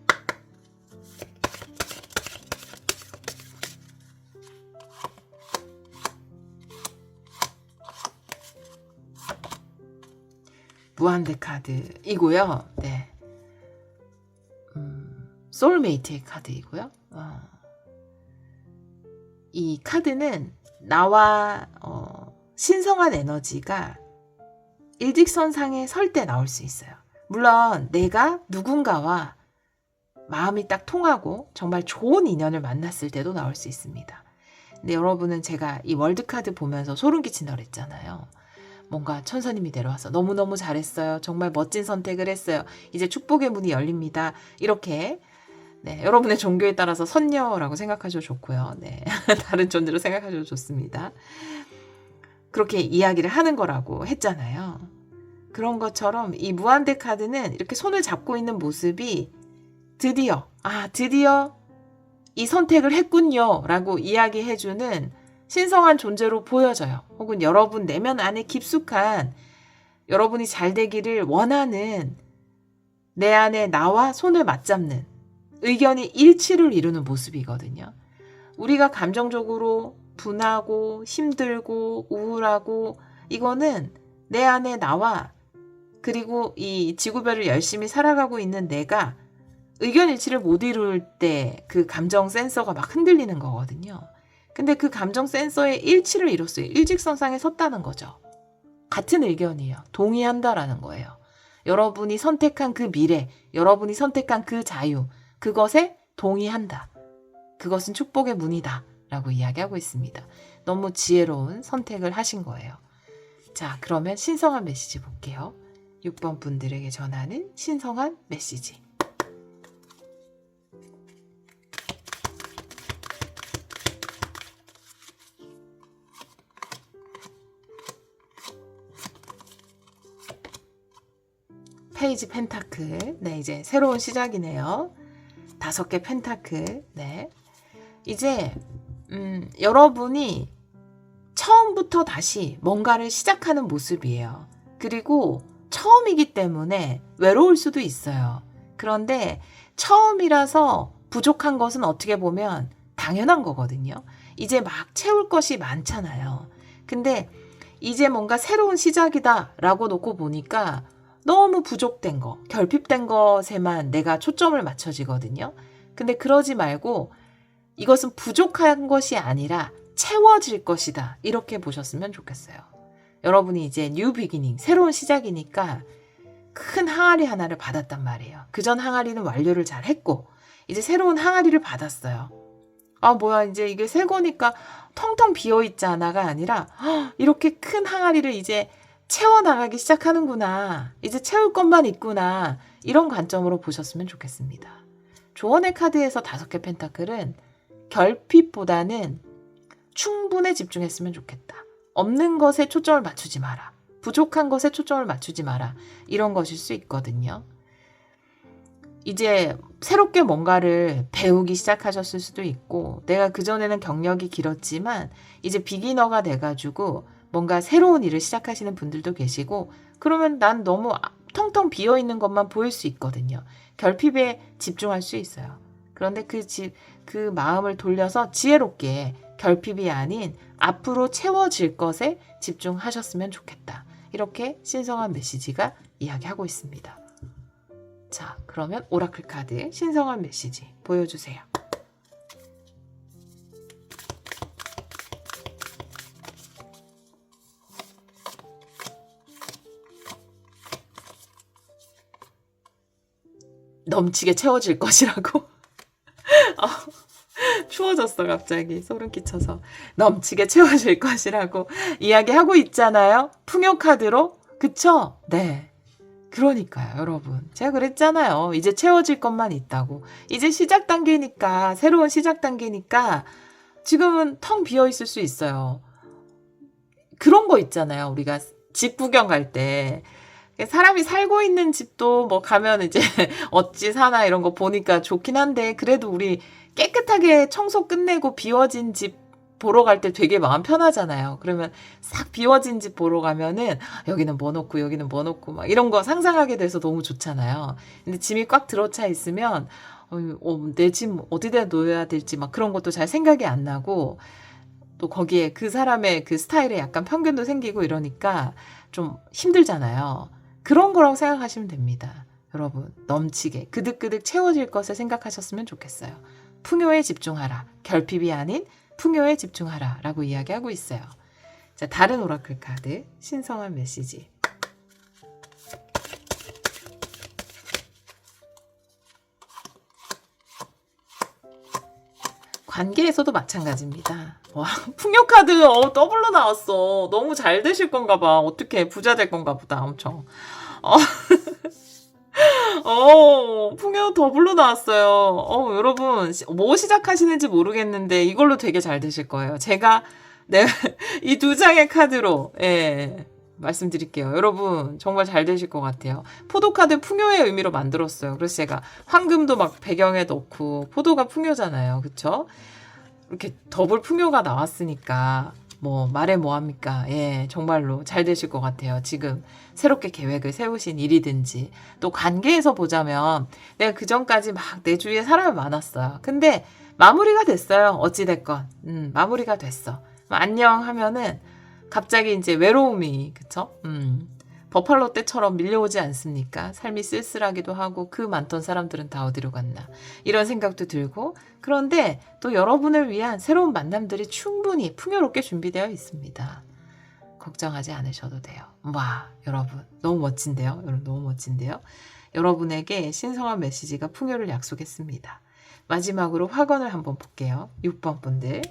무한대 카드이고요. 네. 소울메이트의 카드이고요. 이 카드는 나와 신성한 에너지가 일직선상에 설 때 나올 수 있어요. 물론 내가 누군가와 마음이 딱 통하고 정말 좋은 인연을 만났을 때도 나올 수 있습니다. 근데 여러분은 제가 이 월드카드 보면서 소름 끼친다고 그랬잖아요. 뭔가 천사님이 내려와서 너무너무 잘했어요. 정말 멋진 선택을 했어요. 이제 축복의 문이 열립니다. 이렇게 네, 여러분의 종교에 따라서 선녀라고 생각하셔도 좋고요. 네, 다른 존재로 생각하셔도 좋습니다. 그렇게 이야기를 하는 거라고 했잖아요. 그런 것처럼 이 무한대 카드는 이렇게 손을 잡고 있는 모습이 드디어 이 선택을 했군요 라고 이야기해주는 신성한 존재로 보여져요. 혹은 여러분 내면 안에 깊숙한 여러분이 잘 되기를 원하는 내 안에 나와 손을 맞잡는 의견이 일치를 이루는 모습이거든요. 우리가 감정적으로 분하고 힘들고 우울하고 이거는 내 안에 나와 그리고 이 지구별을 열심히 살아가고 있는 내가 의견 일치를 못 이룰 때 그 감정 센서가 막 흔들리는 거거든요. 근데 그 감정 센서의 일치를 이뤘어요. 일직선상에 섰다는 거죠. 같은 의견이에요. 동의한다라는 거예요. 여러분이 선택한 그 미래, 여러분이 선택한 그 자유, 그것에 동의한다. 그것은 축복의 문이다. 라고 이야기하고 있습니다. 너무 지혜로운 선택을 하신 거예요. 자, 그러면 신성한 메시지 볼게요. 6번 분들에게 전하는 신성한 메시지. 페이지 펜타클. 네, 이제 새로운 시작이네요. 5개 펜타클. 네. 이제 여러분이 처음부터 다시 뭔가를 시작하는 모습이에요. 그리고 처음이기 때문에 외로울 수도 있어요. 그런데 처음이라서 부족한 것은 어떻게 보면 당연한 거거든요. 이제 막 채울 것이 많잖아요. 근데 이제 뭔가 새로운 시작이다 라고 놓고 보니까 너무 부족된 거, 결핍된 것에만 내가 초점을 맞춰지거든요. 근데 그러지 말고 이것은 부족한 것이 아니라 채워질 것이다. 이렇게 보셨으면 좋겠어요. 여러분이 이제 뉴 비기닝, 새로운 시작이니까 큰 항아리 하나를 받았단 말이에요. 그전 항아리는 완료를 잘 했고 이제 새로운 항아리를 받았어요. 아 뭐야 이제 이게 새 거니까 텅텅 비어있잖아가 아니라 이렇게 큰 항아리를 이제 채워나가기 시작하는구나. 이제 채울 것만 있구나. 이런 관점으로 보셨으면 좋겠습니다. 조언의 카드에서 5개 펜타클은 결핍보다는 충분에 집중했으면 좋겠다. 없는 것에 초점을 맞추지 마라. 부족한 것에 초점을 맞추지 마라. 이런 것일 수 있거든요. 이제 새롭게 뭔가를 배우기 시작하셨을 수도 있고 내가 그전에는 경력이 길었지만 이제 비기너가 돼가지고 뭔가 새로운 일을 시작하시는 분들도 계시고 그러면 난 너무 텅텅 비어있는 것만 보일 수 있거든요. 결핍에 집중할 수 있어요. 그런데 그 마음을 돌려서 지혜롭게 결핍이 아닌 앞으로 채워질 것에 집중하셨으면 좋겠다. 이렇게 신성한 메시지가 이야기하고 있습니다. 자, 그러면 오라클 카드 신성한 메시지 보여주세요. 넘치게 채워질 것이라고. 추워졌어 갑자기 소름 끼쳐서. 넘치게 채워질 것이라고 이야기하고 있잖아요. 풍요 카드로. 그쵸? 네. 그러니까요 여러분. 제가 그랬잖아요. 이제 채워질 것만 있다고. 이제 시작 단계니까 새로운 시작 단계니까 지금은 텅 비어 있을 수 있어요. 그런 거 있잖아요. 우리가 집 구경 갈 때 사람이 살고 있는 집도 뭐 가면 이제 어찌 사나 이런 거 보니까 좋긴 한데 그래도 우리 깨끗하게 청소 끝내고 비워진 집 보러 갈 때 되게 마음 편하잖아요. 그러면 싹 비워진 집 보러 가면은 여기는 뭐 놓고 여기는 뭐 놓고 막 이런 거 상상하게 돼서 너무 좋잖아요. 근데 짐이 꽉 들어차 있으면 내 짐 어디다 놓아야 될지 막 그런 것도 잘 생각이 안 나고 또 거기에 그 사람의 그 스타일에 약간 편견도 생기고 이러니까 좀 힘들잖아요. 그런 거라고 생각하시면 됩니다. 여러분 넘치게 그득그득 채워질 것을 생각하셨으면 좋겠어요. 풍요에 집중하라. 결핍이 아닌 풍요에 집중하라 라고 이야기하고 있어요. 자, 다른 오라클 카드 신성한 메시지. 관계에서도 마찬가지입니다. 와, 풍요 카드 더블로 나왔어. 너무 잘 되실 건가 봐. 어떻게 부자 될 건가 보다. 엄청. 어, 풍요 더블로 나왔어요. 여러분 뭐 시작하시는지 모르겠는데 이걸로 되게 잘 되실 거예요. 제가 네, 이 두 장의 카드로 말씀드릴게요. 여러분 정말 잘 되실 것 같아요. 포도카드 풍요의 의미로 만들었어요. 그래서 제가 황금도 막 배경에 넣고 포도가 풍요잖아요. 그쵸? 이렇게 더블 풍요가 나왔으니까 뭐 말해 뭐합니까? 정말로 잘 되실 것 같아요. 지금 새롭게 계획을 세우신 일이든지 또 관계에서 보자면 내가 그전까지 막 내 주위에 사람이 많았어요. 근데 마무리가 됐어요. 어찌됐건 마무리가 됐어. 안녕 하면은 갑자기 이제 외로움이 그쵸? 버팔로 때처럼 밀려오지 않습니까? 삶이 쓸쓸하기도 하고 그 많던 사람들은 다 어디로 갔나 이런 생각도 들고 그런데 또 여러분을 위한 새로운 만남들이 충분히 풍요롭게 준비되어 있습니다. 걱정하지 않으셔도 돼요. 와 여러분 너무 멋진데요? 여러분 너무 멋진데요? 여러분에게 신성한 메시지가 풍요를 약속했습니다. 마지막으로 화건을 한번 볼게요. 6번 분들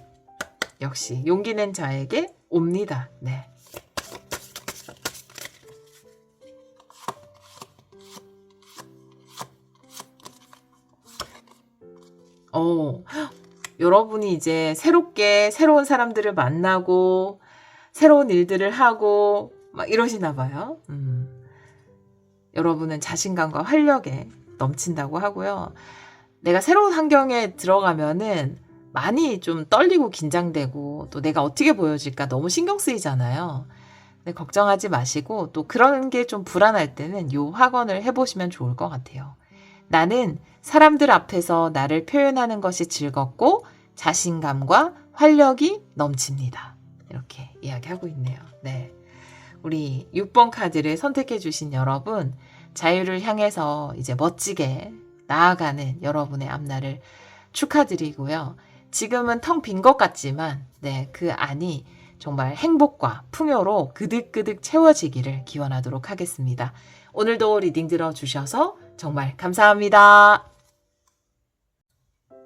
역시 용기 낸 자에게 옵니다. 네. 여러분이 이제 새롭게 새로운 사람들을 만나고 새로운 일들을 하고 막 이러시나 봐요. 여러분은 자신감과 활력에 넘친다고 하고요. 내가 새로운 환경에 들어가면은 많이 좀 떨리고 긴장되고 또 내가 어떻게 보여질까 너무 신경 쓰이잖아요. 근데 걱정하지 마시고 또 그런 게 좀 불안할 때는 요 학원을 해보시면 좋을 것 같아요. 나는 사람들 앞에서 나를 표현하는 것이 즐겁고 자신감과 활력이 넘칩니다. 이렇게 이야기하고 있네요. 네. 우리 6번 카드를 선택해 주신 여러분, 자유를 향해서 이제 멋지게 나아가는 여러분의 앞날을 축하드리고요. 지금은 텅 빈 것 같지만 그 안이 정말 행복과 풍요로 그득그득 채워지기를 기원하도록 하겠습니다. 오늘도 리딩 들어주셔서 정말 감사합니다.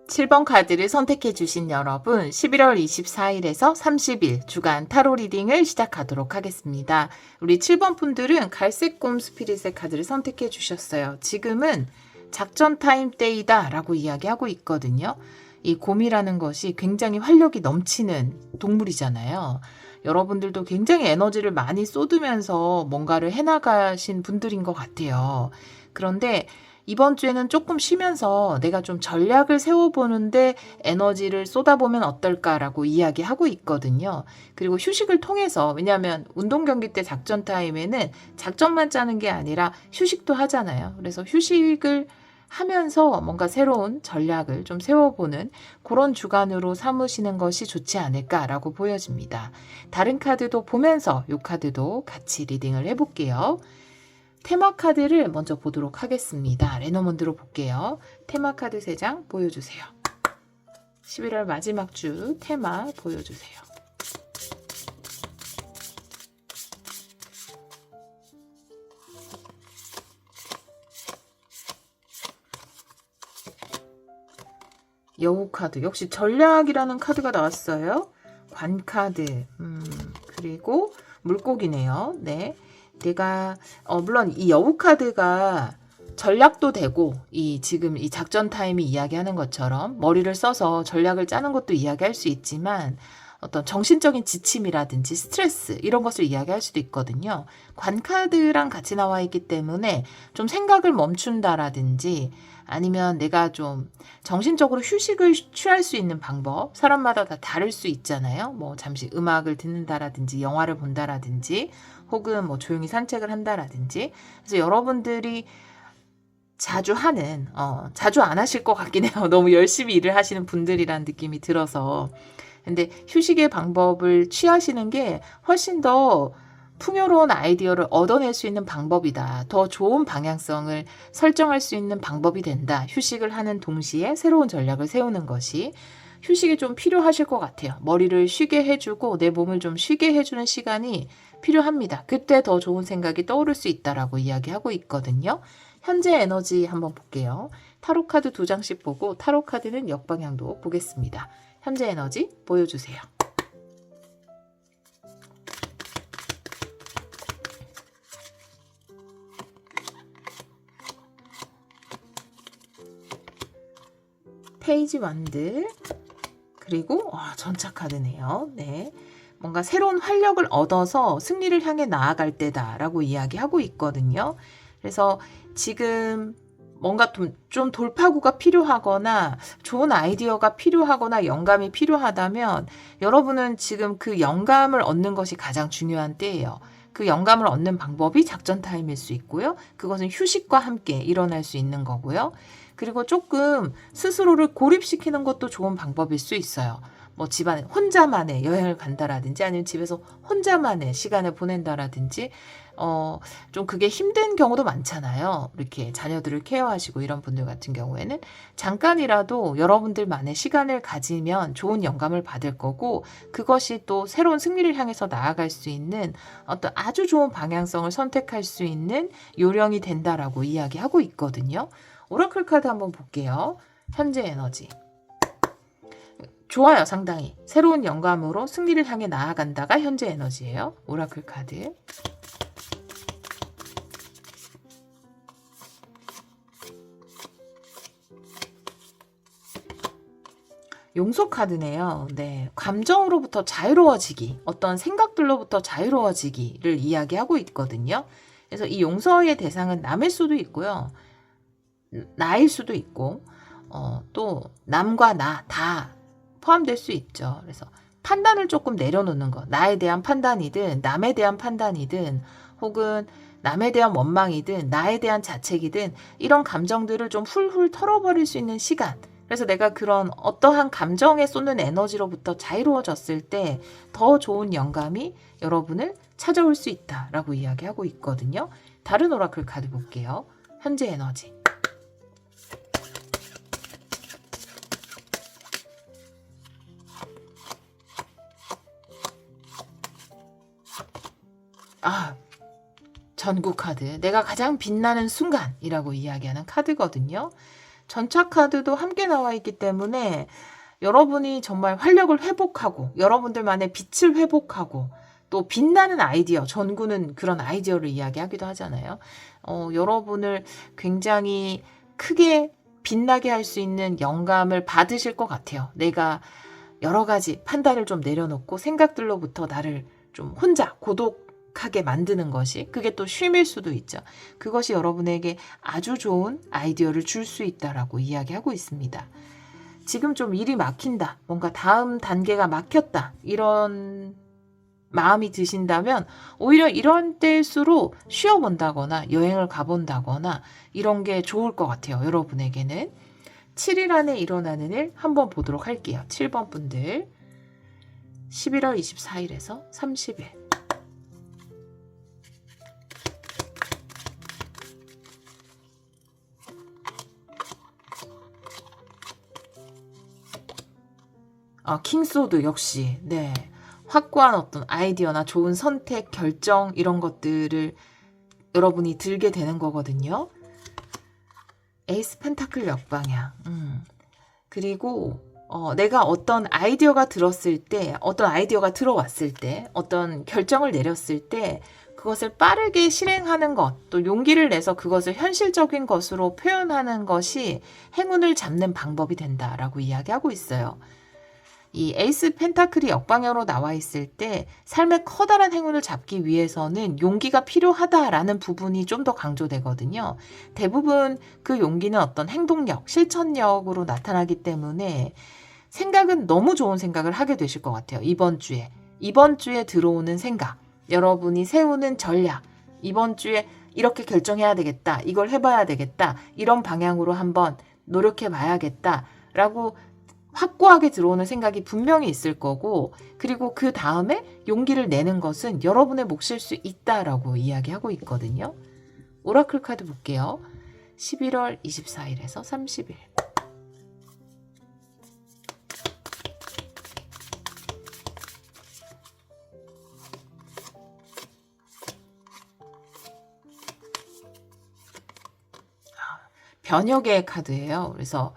7번 카드를 선택해 주신 여러분 11월 24일에서 30일 주간 타로 리딩을 시작하도록 하겠습니다. 우리 7번 분들은 갈색 곰 스피릿의 카드를 선택해 주셨어요. 지금은 작전 타임 때이다 라고 이야기하고 있거든요. 이 곰이라는 것이 굉장히 활력이 넘치는 동물이잖아요. 여러분들도 굉장히 에너지를 많이 쏟으면서 뭔가를 해나가신 분들인 것 같아요. 그런데 이번 주에는 조금 쉬면서 내가 좀 전략을 세워보는데 에너지를 쏟아보면 어떨까라고 이야기하고 있거든요. 그리고 휴식을 통해서, 왜냐하면 운동 경기 때 작전 타임에는 작전만 짜는 게 아니라 휴식도 하잖아요. 그래서 휴식을 하면서 뭔가 새로운 전략을 좀 세워보는 그런 주간으로 삼으시는 것이 좋지 않을까라고 보여집니다. 다른 카드도 보면서 이 카드도 같이 리딩을 해볼게요. 테마 카드를 먼저 보도록 하겠습니다. 레노먼드로 볼게요. 테마 카드 3장 보여주세요. 11월 마지막 주 테마 보여주세요. 여우 카드, 역시 전략이라는 카드가 나왔어요. 관 카드, 그리고 물고기네요. 네. 내가 물론 이 여우 카드가 전략도 되고 지금 이 작전 타임이 이야기하는 것처럼 머리를 써서 전략을 짜는 것도 이야기할 수 있지만 어떤 정신적인 지침이라든지 스트레스 이런 것을 이야기할 수도 있거든요. 관 카드랑 같이 나와 있기 때문에 좀 생각을 멈춘다라든지 아니면 내가 좀 정신적으로 휴식을 취할 수 있는 방법, 사람마다 다 다를 수 있잖아요. 뭐 잠시 음악을 듣는다라든지 영화를 본다라든지 혹은 뭐 조용히 산책을 한다라든지. 그래서 여러분들이 자주 하는, 자주 안 하실 것 같긴 해요. 너무 열심히 일을 하시는 분들이란 느낌이 들어서. 근데 휴식의 방법을 취하시는 게 훨씬 더 풍요로운 아이디어를 얻어낼 수 있는 방법이다. 더 좋은 방향성을 설정할 수 있는 방법이 된다. 휴식을 하는 동시에 새로운 전략을 세우는 것이. 휴식이 좀 필요하실 것 같아요. 머리를 쉬게 해주고 내 몸을 좀 쉬게 해주는 시간이 필요합니다. 그때 더 좋은 생각이 떠오를 수 있다라고 이야기하고 있거든요. 현재 에너지 한번 볼게요. 타로카드 2장씩 보고 타로카드는 역방향도 보겠습니다. 현재 에너지 보여주세요. 페이지 완들, 그리고 전차 카드네요. 네, 뭔가 새로운 활력을 얻어서 승리를 향해 나아갈 때다라고 이야기하고 있거든요. 그래서 지금 뭔가 좀 돌파구가 필요하거나 좋은 아이디어가 필요하거나 영감이 필요하다면 여러분은 지금 그 영감을 얻는 것이 가장 중요한 때예요. 그 영감을 얻는 방법이 작전 타임일 수 있고요. 그것은 휴식과 함께 일어날 수 있는 거고요. 그리고 조금 스스로를 고립시키는 것도 좋은 방법일 수 있어요. 뭐 집안에 혼자만의 여행을 간다라든지 아니면 집에서 혼자만의 시간을 보낸다라든지 좀 그게 힘든 경우도 많잖아요. 이렇게 자녀들을 케어하시고 이런 분들 같은 경우에는 잠깐이라도 여러분들만의 시간을 가지면 좋은 영감을 받을 거고 그것이 또 새로운 승리를 향해서 나아갈 수 있는 어떤 아주 좋은 방향성을 선택할 수 있는 요령이 된다라고 이야기하고 있거든요. 오라클 카드 한번 볼게요. 현재 에너지. 좋아요. 상당히. 새로운 영감으로 승리를 향해 나아간다가 현재 에너지예요. 오라클 카드. 용서 카드네요. 네, 감정으로부터 자유로워지기, 어떤 생각들로부터 자유로워지기를 이야기하고 있거든요. 그래서 이 용서의 대상은 남일 수도 있고요. 나일 수도 있고 또 남과 나 다 포함될 수 있죠. 그래서 판단을 조금 내려놓는 것, 나에 대한 판단이든 남에 대한 판단이든 혹은 남에 대한 원망이든 나에 대한 자책이든 이런 감정들을 좀 훌훌 털어버릴 수 있는 시간. 그래서 내가 그런 어떠한 감정에 쏟는 에너지로부터 자유로워졌을 때 더 좋은 영감이 여러분을 찾아올 수 있다라고 이야기하고 있거든요. 다른 오라클 카드 볼게요. 현재 에너지. 전구 카드. 내가 가장 빛나는 순간이라고 이야기하는 카드거든요. 전차 카드도 함께 나와 있기 때문에 여러분이 정말 활력을 회복하고 여러분들만의 빛을 회복하고 또 빛나는 아이디어, 전구는 그런 아이디어를 이야기하기도 하잖아요. 여러분을 굉장히 크게 빛나게 할 수 있는 영감을 받으실 것 같아요. 내가 여러 가지 판단을 좀 내려놓고 생각들로부터 나를 좀 혼자 고독하게 만드는 것이, 그게 또 쉼일 수도 있죠. 그것이 여러분에게 아주 좋은 아이디어를 줄 수 있다라고 이야기하고 있습니다. 지금 좀 일이 막힌다, 뭔가 다음 단계가 막혔다, 이런 마음이 드신다면 오히려 이런 때일수록 쉬어본다거나 여행을 가본다거나 이런 게 좋을 것 같아요. 여러분에게는 7일 안에 일어나는 일 한번 보도록 할게요. 7번 분들 11월 24일에서 30일. 킹소드 역시 네, 확고한 어떤 아이디어나 좋은 선택, 결정 이런 것들을 여러분이 들게 되는 거거든요. 에이스 펜타클 역방향. 그리고 내가 어떤 아이디어가 들었을 때, 어떤 아이디어가 들어왔을 때, 어떤 결정을 내렸을 때 그것을 빠르게 실행하는 것, 또 용기를 내서 그것을 현실적인 것으로 표현하는 것이 행운을 잡는 방법이 된다라고 이야기하고 있어요. 이 에이스 펜타클이 역방향으로 나와 있을 때 삶의 커다란 행운을 잡기 위해서는 용기가 필요하다라는 부분이 좀 더 강조되거든요. 대부분 그 용기는 어떤 행동력, 실천력으로 나타나기 때문에 생각은 너무 좋은 생각을 하게 되실 것 같아요. 이번 주에 들어오는 생각, 여러분이 세우는 전략, 이번 주에 이렇게 결정해야 되겠다, 이걸 해봐야 되겠다, 이런 방향으로 한번 노력해 봐야겠다라고 확고하게 들어오는 생각이 분명히 있을 거고, 그리고 그 다음에 용기를 내는 것은 여러분의 몫일 수 있다라고 이야기하고 있거든요. 오라클 카드 볼게요. 11월 24일에서 30일. 변혁의 카드예요. 그래서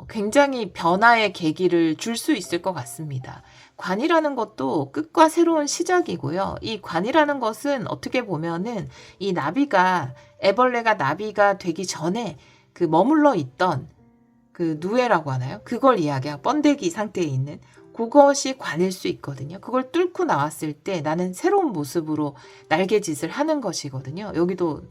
굉장히 변화의 계기를 줄 수 있을 것 같습니다. 관이라는 것도 끝과 새로운 시작이고요. 이 관이라는 것은 어떻게 보면은 이 나비가, 애벌레가 나비가 되기 전에 그 머물러 있던 그 누에라고 하나요? 그걸 이야기하고 번데기 상태에 있는 그것이 관일 수 있거든요. 그걸 뚫고 나왔을 때 나는 새로운 모습으로 날개짓을 하는 것이거든요. 여기도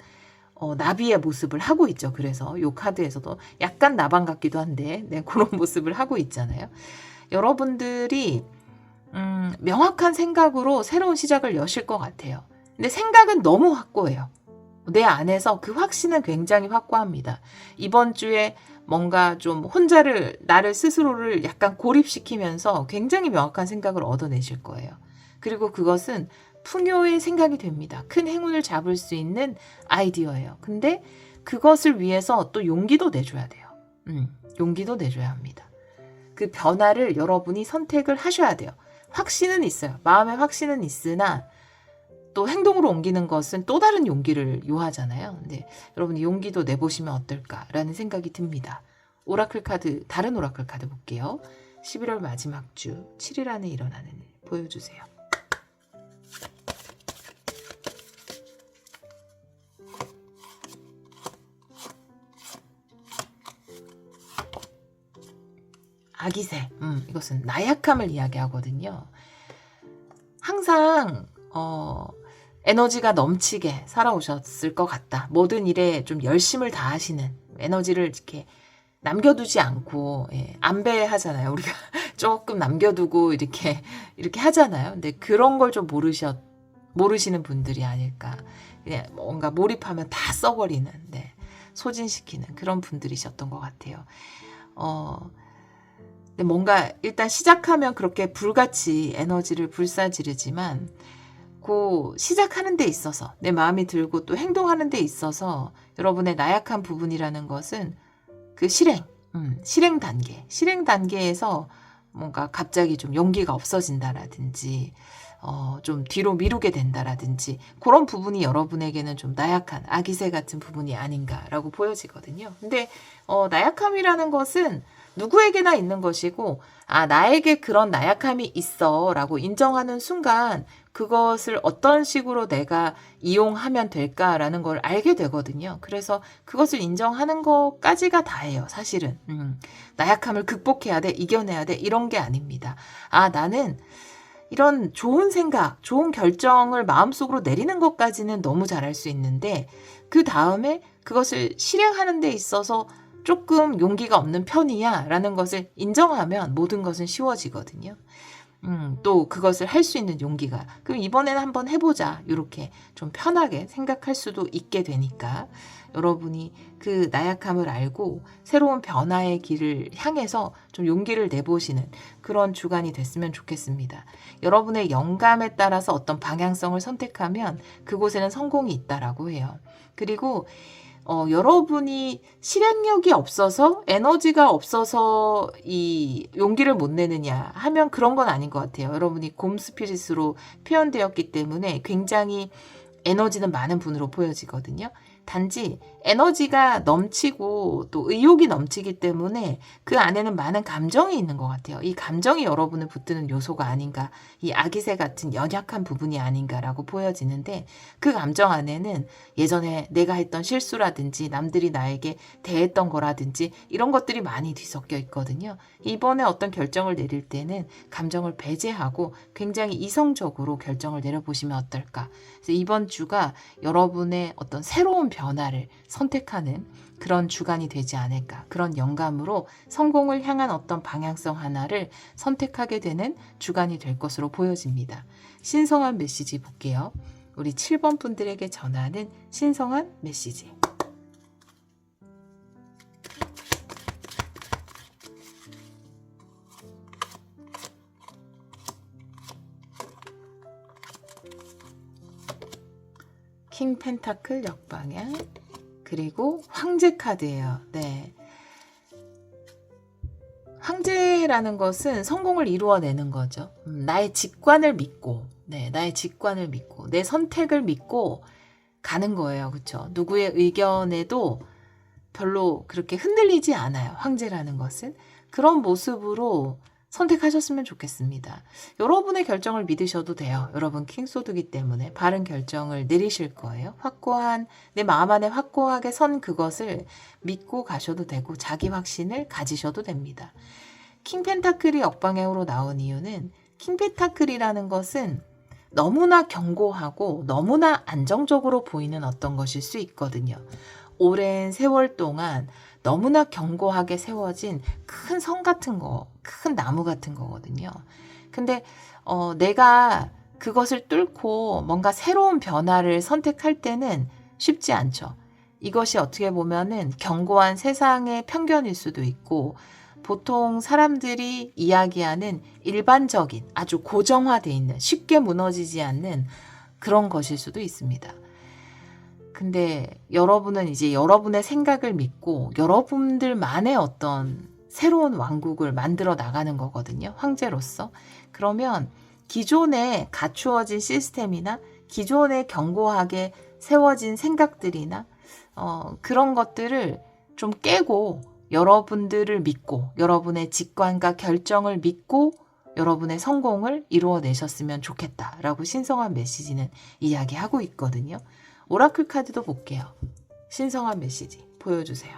나비의 모습을 하고 있죠. 그래서 이 카드에서도 약간 나방 같기도 한데 네, 그런 모습을 하고 있잖아요. 여러분들이 명확한 생각으로 새로운 시작을 여실 것 같아요. 근데 생각은 너무 확고해요. 내 안에서 그 확신은 굉장히 확고합니다. 이번 주에 뭔가 좀 나를 스스로를 약간 고립시키면서 굉장히 명확한 생각을 얻어내실 거예요. 그리고 그것은 풍요의 생각이 됩니다. 큰 행운을 잡을 수 있는 아이디어예요. 근데 그것을 위해서 또 용기도 내줘야 돼요. 용기도 내줘야 합니다. 그 변화를 여러분이 선택을 하셔야 돼요. 확신은 있어요. 마음의 확신은 있으나 또 행동으로 옮기는 것은 또 다른 용기를 요하잖아요. 근데 여러분이 용기도 내보시면 어떨까라는 생각이 듭니다. 오라클 카드, 다른 오라클 카드 볼게요. 11월 마지막 주 7일 안에 일어나는 일 보여주세요. 아기새, 이것은 나약함을 이야기하거든요. 항상 에너지가 넘치게 살아오셨을 것 같다. 모든 일에 좀 열심을 다하시는, 에너지를 이렇게 남겨두지 않고, 안배하잖아요. 우리가 조금 남겨두고 이렇게 하잖아요. 근데 그런 걸 좀 모르시는 분들이 아닐까. 그냥 뭔가 몰입하면 다 써버리는, 소진시키는 그런 분들이셨던 것 같아요. 근데 뭔가 일단 시작하면 그렇게 불같이 에너지를 불사지르지만 그 시작하는 데 있어서 내 마음이 들고 또 행동하는 데 있어서 여러분의 나약한 부분이라는 것은 그 실행 단계에서 뭔가 갑자기 좀 용기가 없어진다라든지 좀 뒤로 미루게 된다라든지 그런 부분이 여러분에게는 좀 나약한 아기새 같은 부분이 아닌가라고 보여지거든요. 근데 나약함이라는 것은 누구에게나 있는 것이고 나에게 그런 나약함이 있어 라고 인정하는 순간 그것을 어떤 식으로 내가 이용하면 될까라는 걸 알게 되거든요. 그래서 그것을 인정하는 것까지가 다예요. 사실은 나약함을 극복해야 돼, 이겨내야 돼 이런 게 아닙니다. 나는 이런 좋은 생각, 좋은 결정을 마음속으로 내리는 것까지는 너무 잘할 수 있는데 그 다음에 그것을 실행하는 데 있어서 조금 용기가 없는 편이야 라는 것을 인정하면 모든 것은 쉬워지거든요. 또 그것을 할 수 있는 용기가 그럼 이번에는 한번 해보자 이렇게 좀 편하게 생각할 수도 있게 되니까 여러분이 그 나약함을 알고 새로운 변화의 길을 향해서 좀 용기를 내보시는 그런 주간이 됐으면 좋겠습니다. 여러분의 영감에 따라서 어떤 방향성을 선택하면 그곳에는 성공이 있다라고 해요. 그리고 여러분이 실행력이 없어서 에너지가 없어서 이 용기를 못 내느냐 하면 그런 건 아닌 것 같아요. 여러분이 곰 스피릿으로 표현되었기 때문에 굉장히 에너지는 많은 분으로 보여지거든요. 단지 에너지가 넘치고 또 의욕이 넘치기 때문에 그 안에는 많은 감정이 있는 것 같아요. 이 감정이 여러분을 붙드는 요소가 아닌가, 이 아기새 같은 연약한 부분이 아닌가라고 보여지는데 그 감정 안에는 예전에 내가 했던 실수라든지 남들이 나에게 대했던 거라든지 이런 것들이 많이 뒤섞여 있거든요. 이번에 어떤 결정을 내릴 때는 감정을 배제하고 굉장히 이성적으로 결정을 내려보시면 어떨까. 그래서 이번 주가 여러분의 어떤 새로운 변화를 선택하는 그런 주간이 되지 않을까. 그런 영감으로 성공을 향한 어떤 방향성 하나를 선택하게 되는 주간이 될 것으로 보여집니다. 신성한 메시지 볼게요. 우리 7번 분들에게 전하는 신성한 메시지. 킹 펜타클 역방향 그리고 황제 카드예요. 네. 황제라는 것은 성공을 이루어내는 거죠. 나의 직관을 믿고, 나의 직관을 믿고, 내 선택을 믿고 가는 거예요. 그렇죠? 누구의 의견에도 별로 그렇게 흔들리지 않아요. 황제라는 것은. 그런 모습으로 선택하셨으면 좋겠습니다. 여러분의 결정을 믿으셔도 돼요. 여러분 킹소드기 때문에 바른 결정을 내리실 거예요. 내 마음 안에 확고하게 선 그것을 믿고 가셔도 되고 자기 확신을 가지셔도 됩니다. 킹펜타클이 역방향으로 나온 이유는 킹펜타클이라는 것은 너무나 견고하고 너무나 안정적으로 보이는 어떤 것일 수 있거든요. 오랜 세월 동안 너무나 견고하게 세워진 큰 성 같은 거, 큰 나무 같은 거거든요. 근데 내가 그것을 뚫고 뭔가 새로운 변화를 선택할 때는 쉽지 않죠. 이것이 어떻게 보면은 견고한 세상의 편견일 수도 있고 보통 사람들이 이야기하는 일반적인 아주 고정화되어 있는 쉽게 무너지지 않는 그런 것일 수도 있습니다. 근데 여러분은 이제 여러분의 생각을 믿고 여러분들만의 어떤 새로운 왕국을 만들어 나가는 거거든요. 황제로서. 그러면 기존에 갖추어진 시스템이나 기존에 견고하게 세워진 생각들이나 그런 것들을 좀 깨고 여러분들을 믿고 여러분의 직관과 결정을 믿고 여러분의 성공을 이루어내셨으면 좋겠다라고 신성한 메시지는 이야기하고 있거든요. 오라클 카드도 볼게요. 신성한 메시지 보여주세요.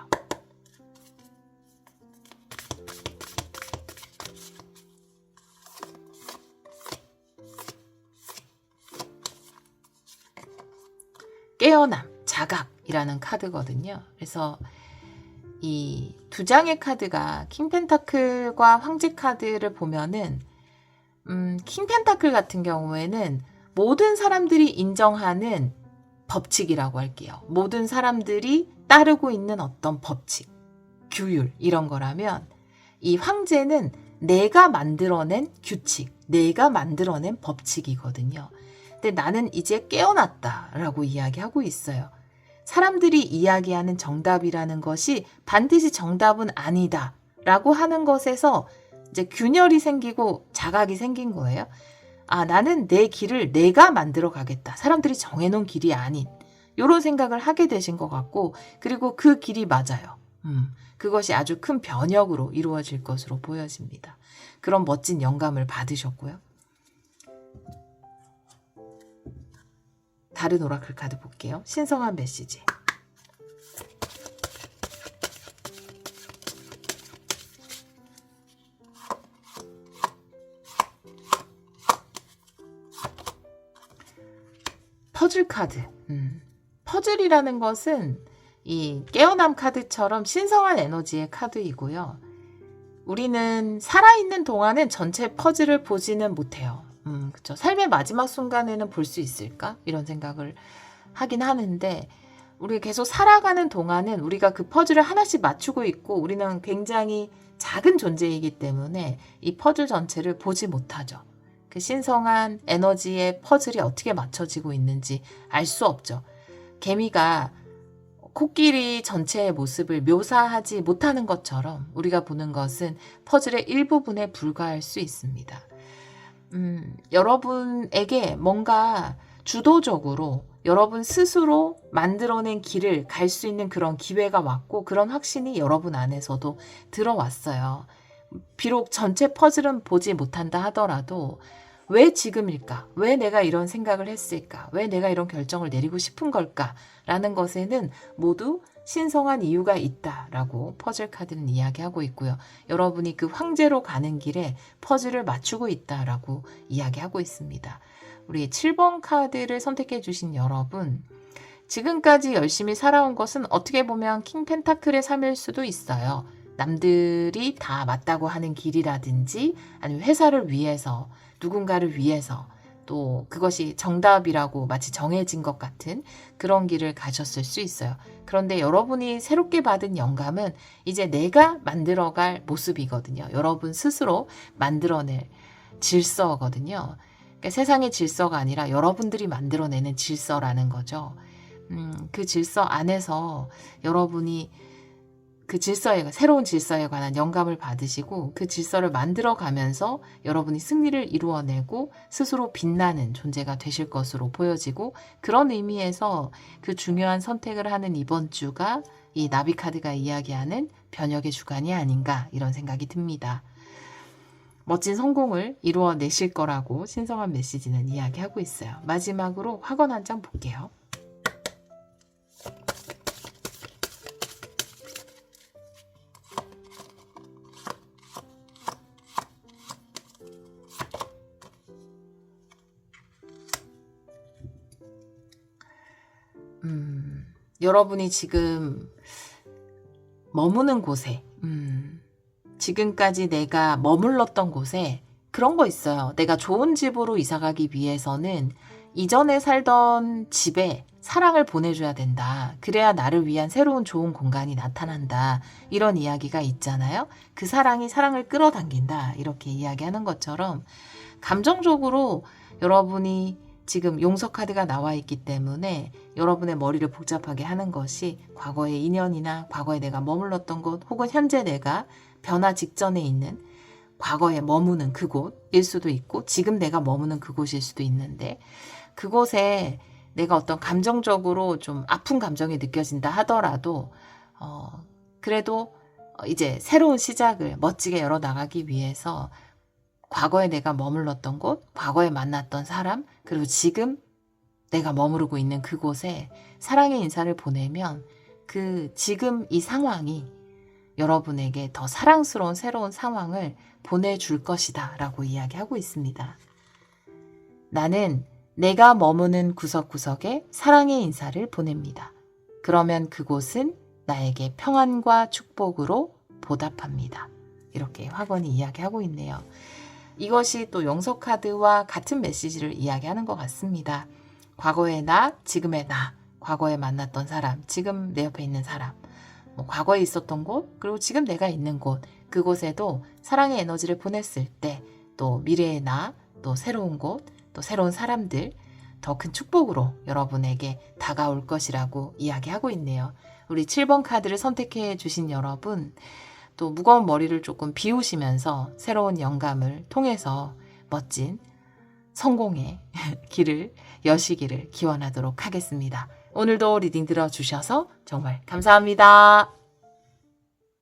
깨어남, 자각이라는 카드거든요. 그래서 이 두 장의 카드가 킹펜타클과 황제 카드를 보면은 킹펜타클 같은 경우에는 모든 사람들이 인정하는 법칙이라고 할게요. 모든 사람들이 따르고 있는 어떤 법칙, 규율 이런 거라면 이 황제는 내가 만들어낸 규칙, 내가 만들어낸 법칙이거든요. 근데 나는 이제 깨어났다라고 이야기하고 있어요. 사람들이 이야기하는 정답이라는 것이 반드시 정답은 아니다 라고 하는 것에서 이제 균열이 생기고 자각이 생긴 거예요. 아, 나는 내 길을 내가 만들어 가겠다. 사람들이 정해놓은 길이 아닌 이런 생각을 하게 되신 것 같고 그리고 그 길이 맞아요. 그것이 아주 큰 변혁으로 이루어질 것으로 보여집니다. 그런 멋진 영감을 받으셨고요. 다른 오라클 카드 볼게요. 신성한 메시지. 퍼즐 카드. 퍼즐이라는 것은 이 깨어남 카드처럼 신성한 에너지의 카드이고요. 우리는 살아있는 동안은 전체 퍼즐을 보지는 못해요. 그쵸. 삶의 마지막 순간에는 볼 수 있을까? 이런 생각을 하긴 하는데, 우리 계속 살아가는 동안은 우리가 그 퍼즐을 하나씩 맞추고 있고, 우리는 굉장히 작은 존재이기 때문에 이 퍼즐 전체를 보지 못하죠. 그 신성한 에너지의 퍼즐이 어떻게 맞춰지고 있는지 알 수 없죠. 개미가 코끼리 전체의 모습을 묘사하지 못하는 것처럼 우리가 보는 것은 퍼즐의 일부분에 불과할 수 있습니다. 여러분에게 뭔가 주도적으로 여러분 스스로 만들어낸 길을 갈 수 있는 그런 기회가 왔고 그런 확신이 여러분 안에서도 들어왔어요. 비록 전체 퍼즐은 보지 못한다 하더라도 왜 지금일까? 왜 내가 이런 생각을 했을까? 왜 내가 이런 결정을 내리고 싶은 걸까? 라는 것에는 모두 신성한 이유가 있다라고 퍼즐 카드는 이야기하고 있고요. 여러분이 그 황제로 가는 길에 퍼즐을 맞추고 있다라고 이야기하고 있습니다. 우리 7번 카드를 선택해 주신 여러분, 지금까지 열심히 살아온 것은 어떻게 보면 킹 펜타클의 삶일 수도 있어요. 남들이 다 맞다고 하는 길이라든지 아니면 회사를 위해서 누군가를 위해서 또 그것이 정답이라고 마치 정해진 것 같은 그런 길을 가셨을 수 있어요. 그런데 여러분이 새롭게 받은 영감은 이제 내가 만들어갈 모습이거든요. 여러분 스스로 만들어낼 질서거든요. 그러니까 세상의 질서가 아니라 여러분들이 만들어내는 질서라는 거죠. 그 질서 안에서 여러분이 그 질서에, 새로운 질서에 관한 영감을 받으시고 그 질서를 만들어가면서 여러분이 승리를 이루어내고 스스로 빛나는 존재가 되실 것으로 보여지고, 그런 의미에서 그 중요한 선택을 하는 이번 주가 이 나비카드가 이야기하는 변혁의 주간이 아닌가, 이런 생각이 듭니다. 멋진 성공을 이루어내실 거라고 신성한 메시지는 이야기하고 있어요. 마지막으로 화건 한 장 볼게요. 여러분이 지금 머무는 곳에, 지금까지 내가 머물렀던 곳에 그런 거 있어요. 내가 좋은 집으로 이사 가기 위해서는 이전에 살던 집에 사랑을 보내줘야 된다. 그래야 나를 위한 새로운 좋은 공간이 나타난다. 이런 이야기가 있잖아요. 그 사랑이 사랑을 끌어당긴다. 이렇게 이야기하는 것처럼 감정적으로 여러분이 지금 용서 카드가 나와 있기 때문에 여러분의 머리를 복잡하게 하는 것이 과거의 인연이나 과거에 내가 머물렀던 곳, 혹은 현재 내가 변화 직전에 있는 과거에 머무는 그곳일 수도 있고, 지금 내가 머무는 그곳일 수도 있는데, 그곳에 내가 어떤 감정적으로 좀 아픈 감정이 느껴진다 하더라도 그래도 이제 새로운 시작을 멋지게 열어나가기 위해서 과거에 내가 머물렀던 곳, 과거에 만났던 사람, 그리고 지금 내가 머무르고 있는 그곳에 사랑의 인사를 보내면 그 지금 이 상황이 여러분에게 더 사랑스러운 새로운 상황을 보내줄 것이다 라고 이야기하고 있습니다. 나는 내가 머무는 구석구석에 사랑의 인사를 보냅니다. 그러면 그곳은 나에게 평안과 축복으로 보답합니다. 이렇게 화건이 이야기하고 있네요. 이것이 또 용서 카드와 같은 메시지를 이야기하는 것 같습니다. 과거의 나, 지금의 나, 과거에 만났던 사람, 지금 내 옆에 있는 사람, 과거에 있었던 곳, 그리고 지금 내가 있는 곳, 그곳에도 사랑의 에너지를 보냈을 때 또 미래의 나, 또 새로운 곳, 또 새로운 사람들, 더 큰 축복으로 여러분에게 다가올 것이라고 이야기하고 있네요. 우리 7번 카드를 선택해 주신 여러분, 또 무거운 머리를 조금 비우시면서 새로운 영감을 통해서 멋진 성공의 길을 여시기를 기원하도록 하겠습니다. 오늘도 리딩 들어주셔서 정말 감사합니다.